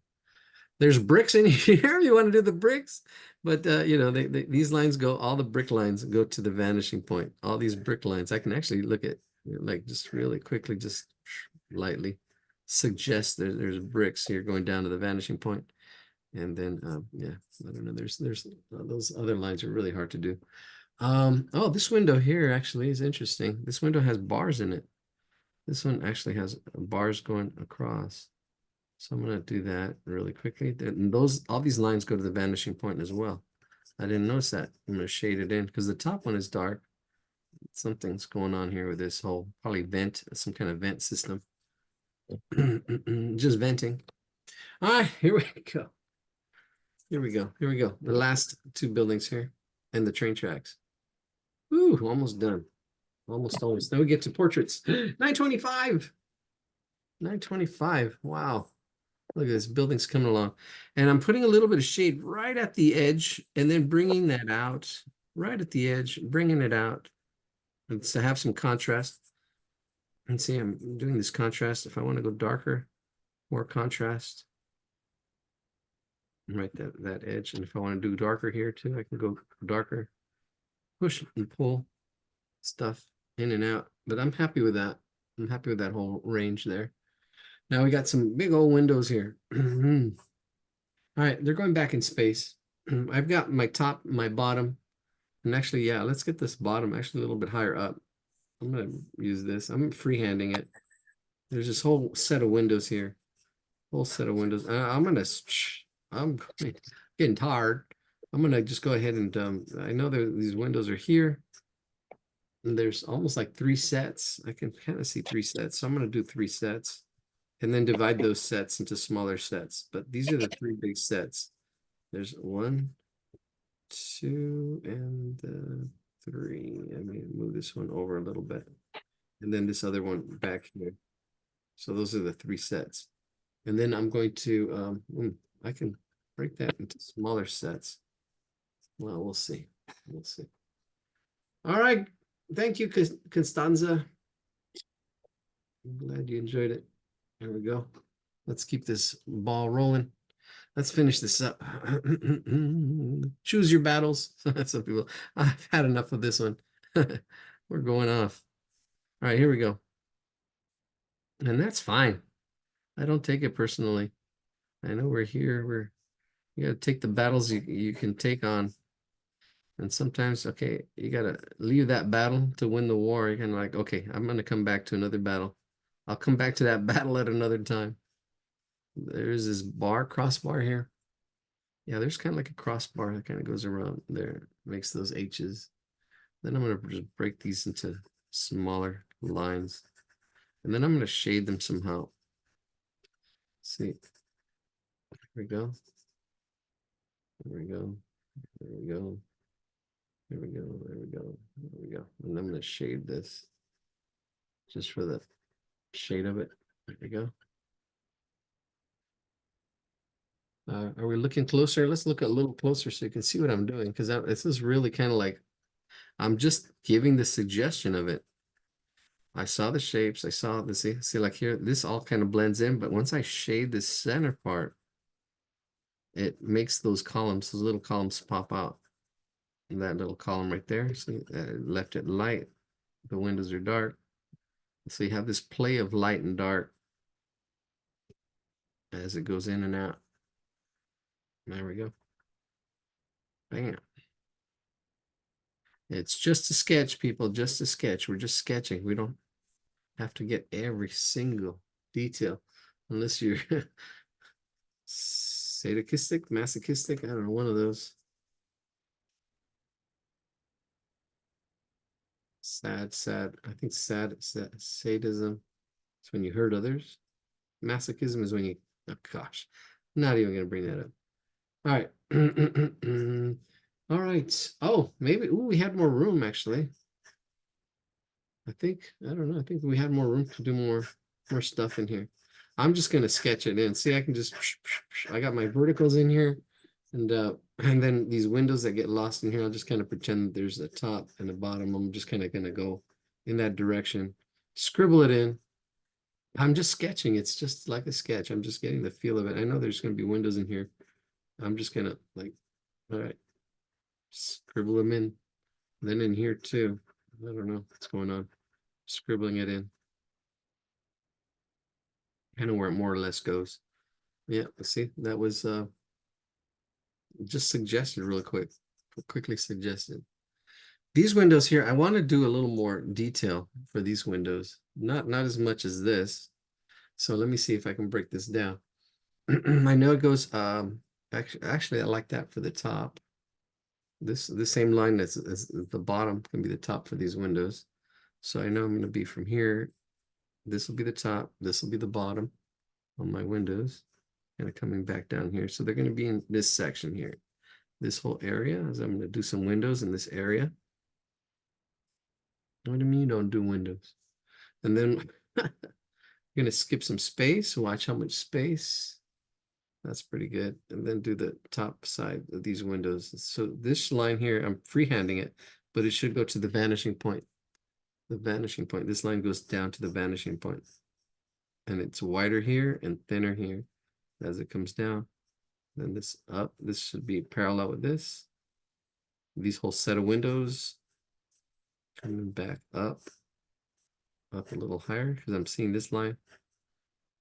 There's bricks in here if you want to do the bricks, but you know, these lines go, all the brick lines go to the vanishing point. All these brick lines, I can actually look at, like, just really quickly, just lightly suggest there's bricks here going down to the vanishing point. And then yeah, I don't know, there's those other lines are really hard to do. Oh, this window here actually is interesting. This window has bars in it. This one actually has bars going across. So I'm going to do that really quickly. And all these lines go to the vanishing point as well. I didn't notice that. I'm going to shade it in because the top one is dark. Something's going on here with this whole, probably vent, some kind of vent system. Just venting. All right, here we go. Here we go. Here we go. The last 2 buildings here and the train tracks. Ooh, almost done. Almost. Then we get to portraits. 925. 925. Wow. Look at this, building's coming along. And I'm putting a little bit of shade right at the edge and then bringing that out, right at the edge, bringing it out. It's to have some contrast. And see, I'm doing this contrast. If I want to go darker, more contrast. Right, that edge. And if I want to do darker here too, I can go darker. Push and pull stuff in and out. But I'm happy with that. I'm happy with that whole range there. Now we got some big old windows here. All right, they're going back in space. I've got my top, my bottom, and actually, yeah, let's get this bottom actually a little bit higher up. I'm gonna use this. I'm freehanding it. There's this whole set of windows here. Whole set of windows. I'm getting tired. I'm gonna just go ahead and I know that these windows are here. And there's almost like 3 sets. I can kind of see 3 sets. So I'm gonna do 3 sets and then divide those sets into smaller sets. But these are the 3 big sets. There's 1, 2, and 3. I may move this one over a little bit. And then this other one back here. So those are the 3 sets. And then I'm going to, I can break that into smaller sets. Well, we'll see. We'll see. All right. Thank you, Constanza. I'm glad you enjoyed it. There we go. Let's keep this ball rolling. Let's finish this up. Choose your battles. Some people, I've had enough of this one. We're going off. All right, here we go. And that's fine. I don't take it personally. I know we're here. You got to take the battles you can take on. And sometimes, okay, you got to leave that battle to win the war. You're kind of like, okay, I'm going to come back to another battle. I'll come back to that battle at another time. There's this crossbar here. Yeah, there's kind of like a crossbar that kind of goes around there, makes those H's. Then I'm going to just break these into smaller lines. And then I'm going to shade them somehow. See, there we go. There we go. There we go. There we go. There we go. There we go. And I'm going to shade this just for the shade of it. There we go. Are we looking closer? Let's look a little closer so you can see what I'm doing, because this is really kind of like I'm just giving the suggestion of it. I saw the shapes. I saw the see like here, this all kind of blends in, but once I shade this center part, it makes those little columns pop out. And that little column right there. So left it light. The windows are dark. So you have this play of light and dark as it goes in and out. There we go. Bam. It's just a sketch, people, just a sketch. We're just sketching. We don't have to get every single detail unless you're sadistic, masochistic. I don't know, one of those. Sad. I think sadism is when you hurt others. Masochism is when you, oh gosh, I'm not even going to bring that up. All right. All right. Oh, maybe, we had more room actually. I don't know. I think we had more room to do more stuff in here. I'm just going to sketch it in. See, I can just, I got my verticals in here and then these windows that get lost in here, I'll just kind of pretend that there's a top and a bottom. I'm just kind of going to go in that direction, scribble it in. I'm just sketching. It's just like a sketch. I'm just getting the feel of it. I know there's going to be windows in here. I'm just going to like, all right, scribble them in. Then in here too. I don't know what's going on. Scribbling it in. Kind of where it more or less goes. Yeah, see, that was just suggested really quickly suggested. These windows here, I want to do a little more detail for these windows. Not as much as this. So let me see if I can break this down. I know it goes, actually I like that for the top. This same line that's the bottom can be the top for these windows. So I know I'm going to be from here. This will be the top. This will be the bottom on my windows. Kind of coming back down here. So they're going to be in this section here. This whole area, as I'm going to do some windows in this area. What do you mean you don't do windows? And then I'm going to skip some space. Watch how much space. That's pretty good. And then do the top side of these windows. So this line here, I'm freehanding it, but it should go to the vanishing point. the vanishing point. This line goes down to the vanishing point. And it's wider here and thinner here as it comes down. Then this up, this should be parallel with this. These whole set of windows coming back up a little higher because I'm seeing this line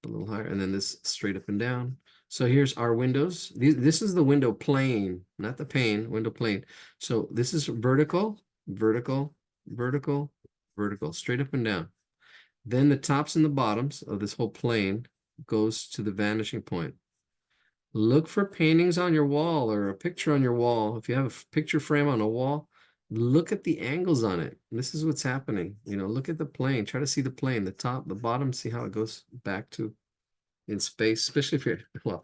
a little higher, and then this straight up and down. So here's our windows. This is the window plane, not the pane, window plane. So this is vertical, vertical, vertical, vertical, straight up and down. Then the tops and the bottoms of this whole plane goes to the vanishing point. Look for paintings on your wall or a picture on your wall. If you have a picture frame on a wall, look at the angles on it. This is what's happening. You know, look at the plane. Try to see the plane, the top, the bottom, see how it goes back to in space, especially if you're, well,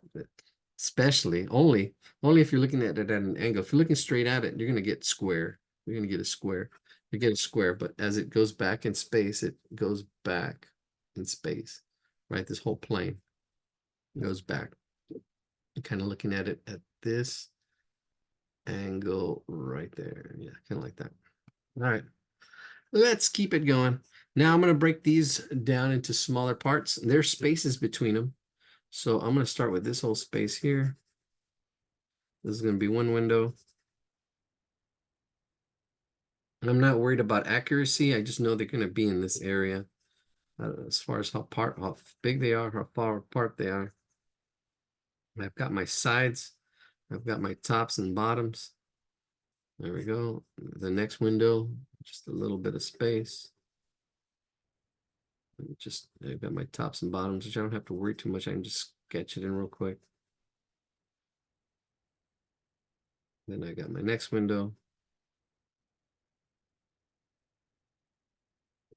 especially only if you're looking at it at an angle. If you're looking straight at it, you're going to get square. You're going to get a square. You get a square, but as it goes back in space, it goes back in space, right? This whole plane goes back. You're kind of looking at it at this angle right there. Yeah, kind of like that. All right, let's keep it going. Now I'm going to break these down into smaller parts. There's spaces between them. So I'm going to start with this whole space here. This is going to be one window. And I'm not worried about accuracy. I just know they're going to be in this area. As far as how big they are, how far apart they are. I've got my sides. I've got my tops and bottoms. There we go. The next window, just a little bit of space. Just, I've got my tops and bottoms, which I don't have to worry too much. I can just sketch it in real quick. Then I got my next window.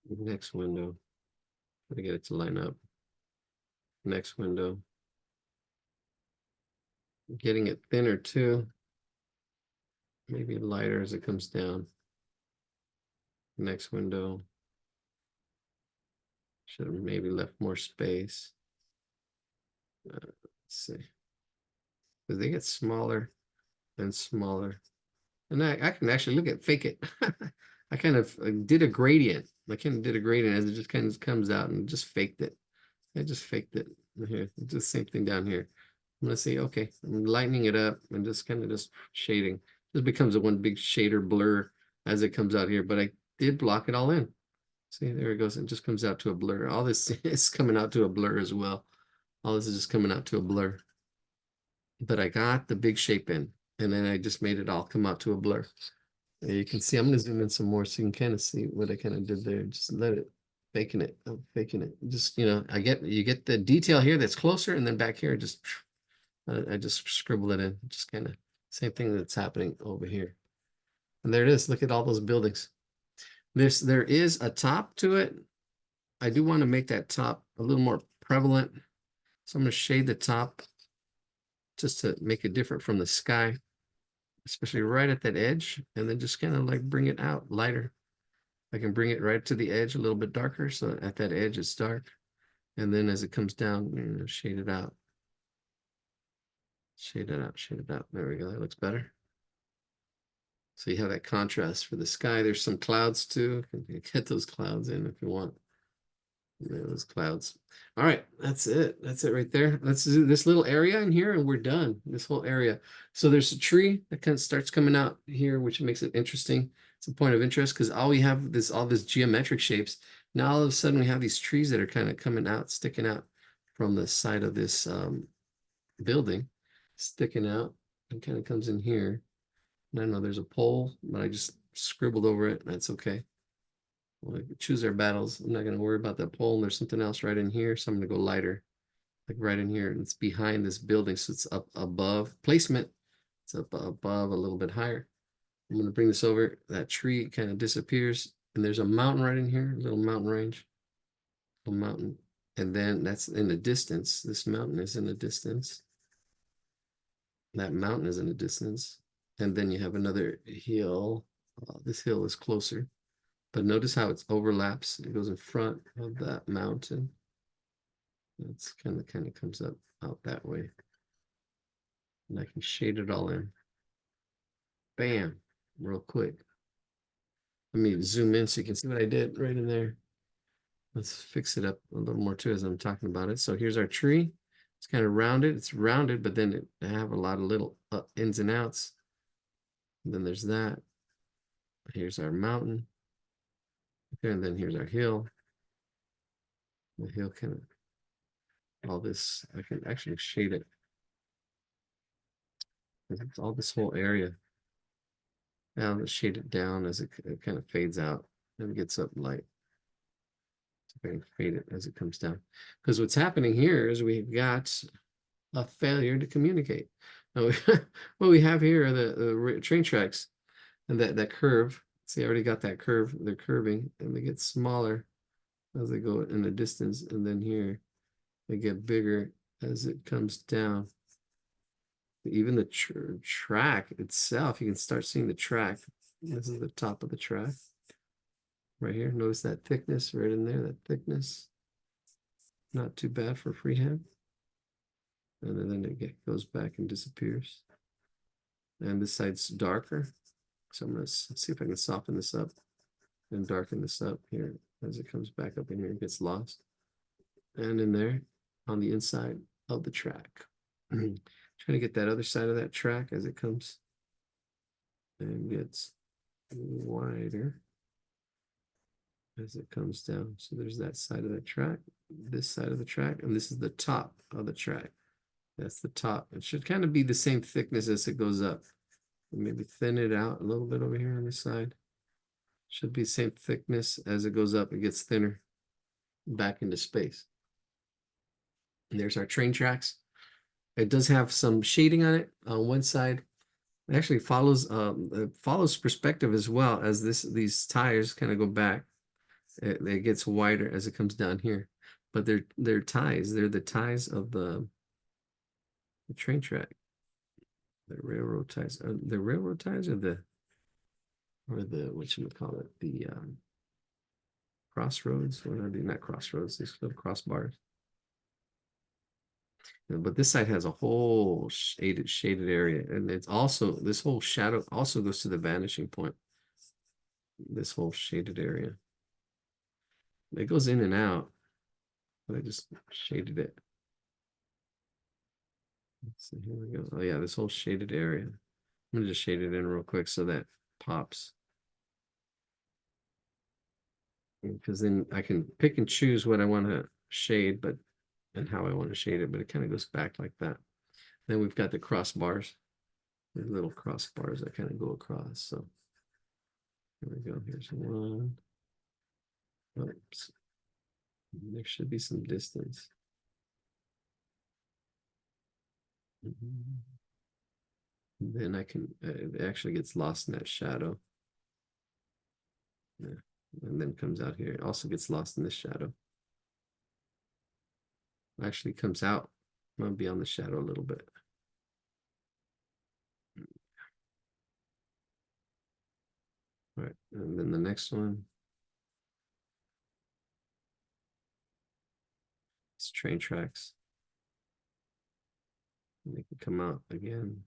Next window. Gotta get it to line up. Next window. Getting it thinner too. Maybe lighter as it comes down. Next window. Should have maybe left more space. Let's see. Because they get smaller and smaller. And I can actually look at fake it. I kind of did a gradient. I kind of did a gradient as it just kind of comes out and just faked it. I just faked it here. It's the same thing down here. I'm gonna say, okay, I'm lightening it up and just kind of just shading. This becomes a one big shader blur as it comes out here, but I did block it all in. See, there it goes. It just comes out to a blur. All this is coming out to a blur as well. All this is just coming out to a blur. But I got the big shape in, and then I just made it all come out to a blur. And you can see, I'm gonna zoom in some more so you can kind of see what I kind of did there. Just let it, faking it. I'm faking it. Just, you know, you get the detail here that's closer, and then back here, just I just scribble it in. Just kind of same thing that's happening over here. And there it is. Look at all those buildings. There is a top to it. I do want to make that top a little more prevalent. So I'm going to shade the top just to make it different from the sky, especially right at that edge, and then just kind of like bring it out lighter. I can bring it right to the edge a little bit darker, so at that edge it's dark. And then as it comes down, you know, shade it out. Shade it out, shade it out. There we go, that looks better. So you have that contrast for the sky. There's some clouds too. You can get those clouds in if you want. Yeah, those clouds. All right, that's it. That's it right there. Let's do this little area in here and we're done. This whole area. So there's a tree that kind of starts coming out here, which makes it interesting. It's a point of interest because all we have is all this geometric shapes. Now all of a sudden we have these trees that are kind of coming out, sticking out from the side of this building, sticking out and kind of comes in here. And I know there's a pole, but I just scribbled over it. That's okay. We'll choose our battles. I'm not going to worry about that pole. There's something else right in here. So I'm going to go lighter, like right in here. And it's behind this building. So it's up above placement. It's up above a little bit higher. I'm going to bring this over. That tree kind of disappears. And there's a mountain right in here, a little mountain range, a mountain. And then that's in the distance. This mountain is in the distance. That mountain is in the distance. And then you have another hill. This hill is closer. But notice how it overlaps. It goes in front of that mountain. It's kind of comes up out that way. And I can shade it all in. Bam, real quick. Let me zoom in so you can see what I did right in there. Let's fix it up a little more too as I'm talking about it. So here's our tree. It's kind of rounded. It's rounded, but then it have a lot of little ins and outs. And then there's that. Here's our mountain. Okay, and then here's our hill. The hill kind of all this. I can actually shade it. It's all this whole area. Now let's shade it down as it kind of fades out and gets up light. So I can fade it as it comes down. Because what's happening here is we've got a failure to communicate. Now, what we have here are the train tracks and that curve. See, I already got that curve. They're curving and they get smaller as they go in the distance. And then here they get bigger as it comes down. Even the track itself, you can start seeing the track. This is the top of the track right here. Notice that thickness right in there, that thickness. Not too bad for freehand. And then it goes back and disappears. And this side's darker. So I'm going to see if I can soften this up and darken this up here as it comes back up in here. It gets lost. And in there on the inside of the track. Trying to get that other side of that track as it comes and gets wider as it comes down. So there's that side of the track, this side of the track, and this is the top of the track. That's the top. It should kind of be the same thickness as it goes up. Maybe thin it out a little bit over here on this side. Should be the same thickness as it goes up. It gets thinner back into space. And there's our train tracks. It does have some shading on it on one side. It actually follows perspective as well as these tires kind of go back. It gets wider as it comes down here, but they're ties. They're the ties of the train track. The railroad ties. The railroad ties or the whatchamacallit, the crossroads. What are they? Not crossroads. These little crossbars. But this side has a whole shaded area, and it's also this whole shadow also goes to the vanishing point. This whole shaded area. It goes in and out, but I just shaded it. Let's see, here we go. Oh yeah, this whole shaded area. I'm gonna just shade it in real quick so that pops. Because then I can pick and choose what I want to shade, but and how I want to shade it, but it kind of goes back like that. Then we've got the crossbars, the little crossbars that kind of go across. So here we go. Here's one. Oops. There should be some distance. Then I can, it actually gets lost in that shadow. Yeah. And then comes out here. It also gets lost in the shadow. Actually comes out. I'm gonna be on the shadow a little bit. All right, and then the next one. It's train tracks. And they can come out again.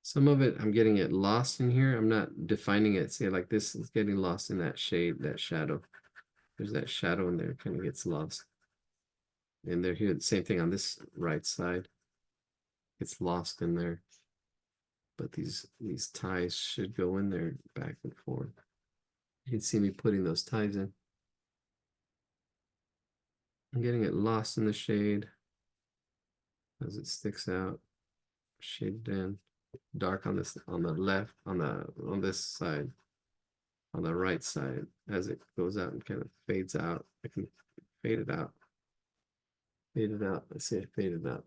Some of it, I'm getting it lost in here. I'm not defining it. See, like this is getting lost in that shade, that shadow. There's that shadow in there, kind of gets lost. And they're here, the same thing on this right side. It's lost in there. But these ties should go in there back and forth. You can see me putting those ties in. I'm getting it lost in the shade as it sticks out, shaded in, dark on this on the left, on this side, on the right side as it goes out and kind of fades out. I can fade it out. Fade it out. Let's see it faded out.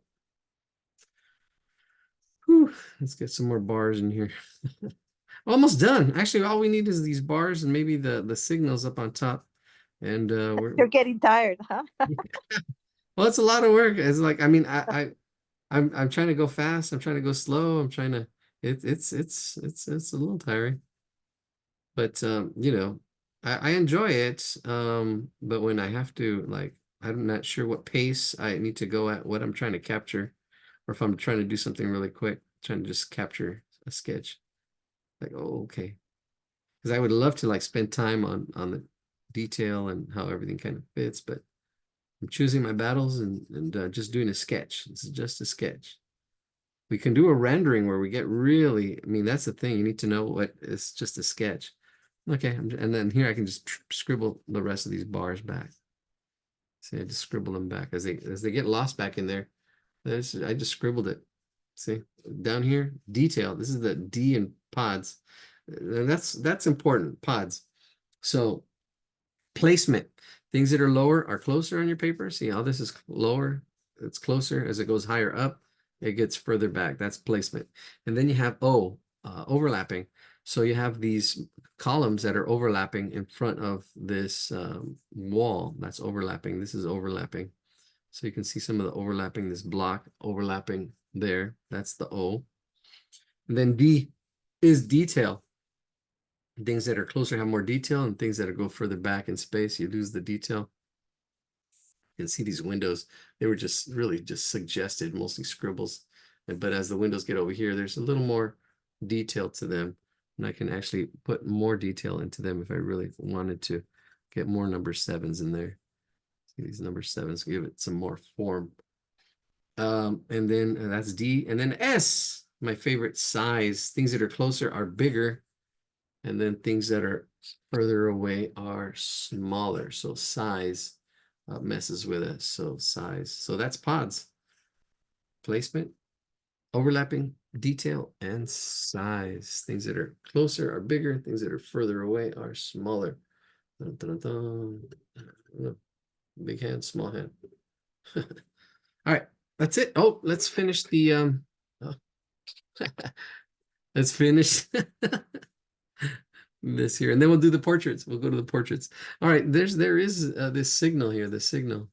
Whew, let's get some more bars in here. Almost done. Actually, all we need is these bars and maybe the signals up on top. And You're getting tired, huh? well, it's a lot of work. It's like, I mean, I'm trying to go fast. I'm trying to go slow. I'm trying to it's a little tiring. But you know, I enjoy it. But when I have to, like, I'm not sure what pace I need to go at, what I'm trying to capture, or if I'm trying to do something really quick, trying to just capture a sketch. Like, oh, okay. because I would love to like spend time on the detail and how everything kind of fits, but I'm choosing my battles and just doing a sketch. This is just a sketch. We can do a rendering where we get really, I mean, that's the thing. You need to know what is just a sketch. Okay, and then here I can just scribble the rest of these bars back. See, I just scribble them back as they get lost back in there. I just scribbled it. See, down here, detail. This is the D in pods. And that's important, pods. So placement. Things that are lower are closer on your paper. See how this is lower? It's closer. As it goes higher up, it gets further back. That's placement. And then you have overlapping. So you have these columns that are overlapping in front of this wall. That's overlapping. This is overlapping. So you can see some of the overlapping, this block overlapping there. That's the O. And then D is detail. Things that are closer have more detail, and things that go further back in space, you lose the detail. You can see these windows. They were just really just suggested, mostly scribbles. But as the windows get over here, there's a little more detail to them. And I can actually put more detail into them if I really wanted to get more number 7s in there. See these number 7s, give it some more form. And then that's D. And then S, my favorite, size. Things that are closer are bigger. And then things that are further away are smaller. So size messes with us. So size. So that's pods. Placement, overlapping, detail, and size. Things that are closer are bigger. Things that are further away are smaller. Dun, dun, dun, dun. Big hand, small hand. All right, that's it. Oh, let's finish the oh. Let's finish this here, and then we'll do the portraits. We'll go to the portraits. All right, there is this signal here, the signal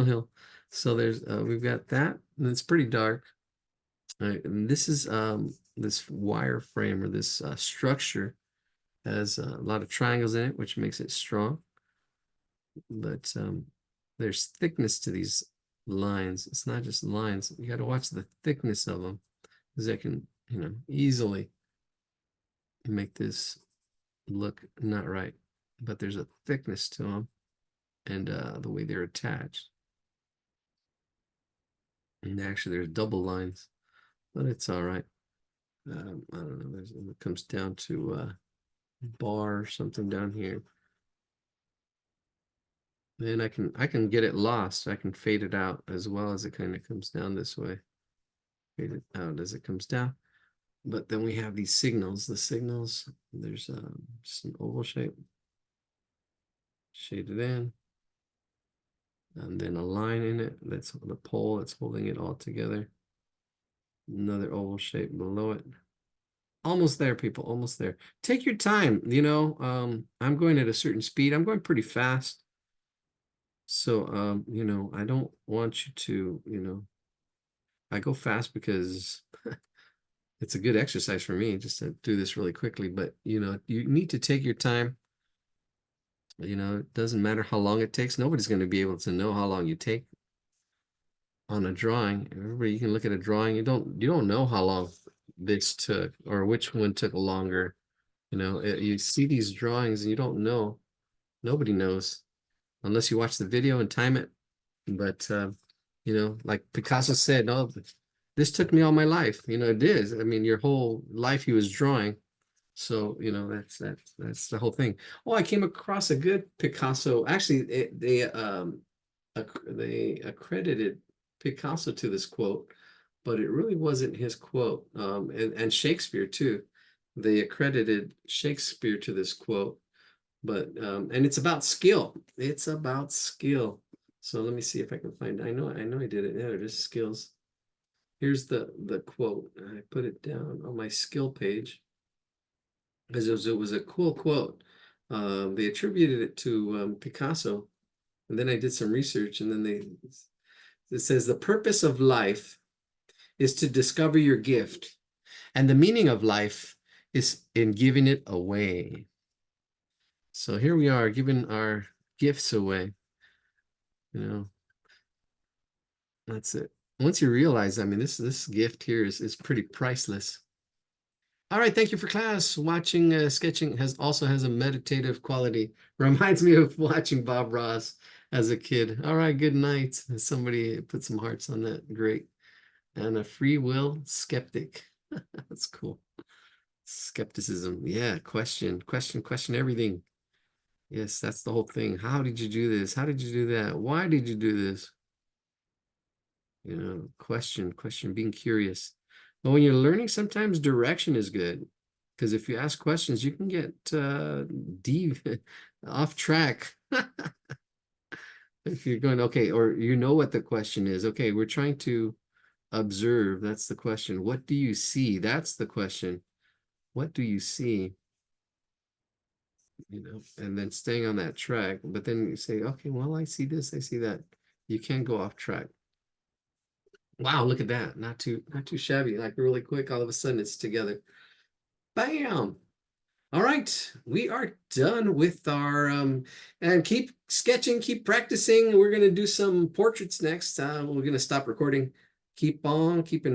hill. So there's we've got that, and it's pretty dark. All right, and this is this wire frame, or this structure has a lot of triangles in it, which makes it strong. But there's thickness to these lines. It's not just lines. You got to watch the thickness of them, because they can, easily make this look not right. But there's a thickness to them, and the way they're attached. And actually, there's double lines, but it's all right. I don't know. It comes down to bar or something down here. Then I can get it lost. I can fade it out as well as it kind of comes down this way. Fade it out as it comes down. But then we have these signals. The signals, there's just an oval shape. Shaded in. And then a line in it. That's the pole that's holding it all together. Another oval shape below it. Almost there, people. Almost there. Take your time. I'm going at a certain speed. I'm going pretty fast. So, I don't want you to, I go fast because it's a good exercise for me just to do this really quickly. But, you need to take your time. It doesn't matter how long it takes. Nobody's going to be able to know how long you take on a drawing. Everybody, you can look at a drawing. You don't know how long this took or which one took longer. You see these drawings and you don't know. Nobody knows unless you watch the video and time it. But like Picasso said, no, this took me all my life. It is. I mean, your whole life he was drawing. So, that's the whole thing. Oh, I came across a good Picasso. Actually, they accredited Picasso to this quote, but it really wasn't his quote. And Shakespeare too. They accredited Shakespeare to this quote, but and it's about skill. It's about skill. So let me see if I can find. I know I did it. Yeah, it is skills. Here's the quote. I put it down on my skill page because it was a cool quote. They attributed it to Picasso, and then I did some research, and then it says the purpose of life is to discover your gift, and the meaning of life is in giving it away. So here we are giving our gifts away. That's it. Once you realize, I mean, this gift here is pretty priceless. All right, thank you for class. Watching sketching also has a meditative quality. Reminds me of watching Bob Ross as a kid. All right, good night. Somebody put some hearts on that. Great. And a free will skeptic. That's cool. Skepticism. Yeah, question everything. Yes, that's the whole thing. How did you do this? How did you do that? Why did you do this? You know, question, being curious. But when you're learning, sometimes direction is good. Because if you ask questions, you can get deep off track. If you're going, okay, or you know what the question is. Okay, we're trying to observe. That's the question. What do you see? That's the question. What do you see? You know, and then staying on that track. But then you say, okay, well, I see this, I see that. You can't go off track. Wow, look at that. Not too shabby. Like really quick, all of a sudden it's together. Bam. All right, we are done with our and keep sketching, keep practicing. We're gonna do some portraits next. We're gonna stop recording. Keep on keeping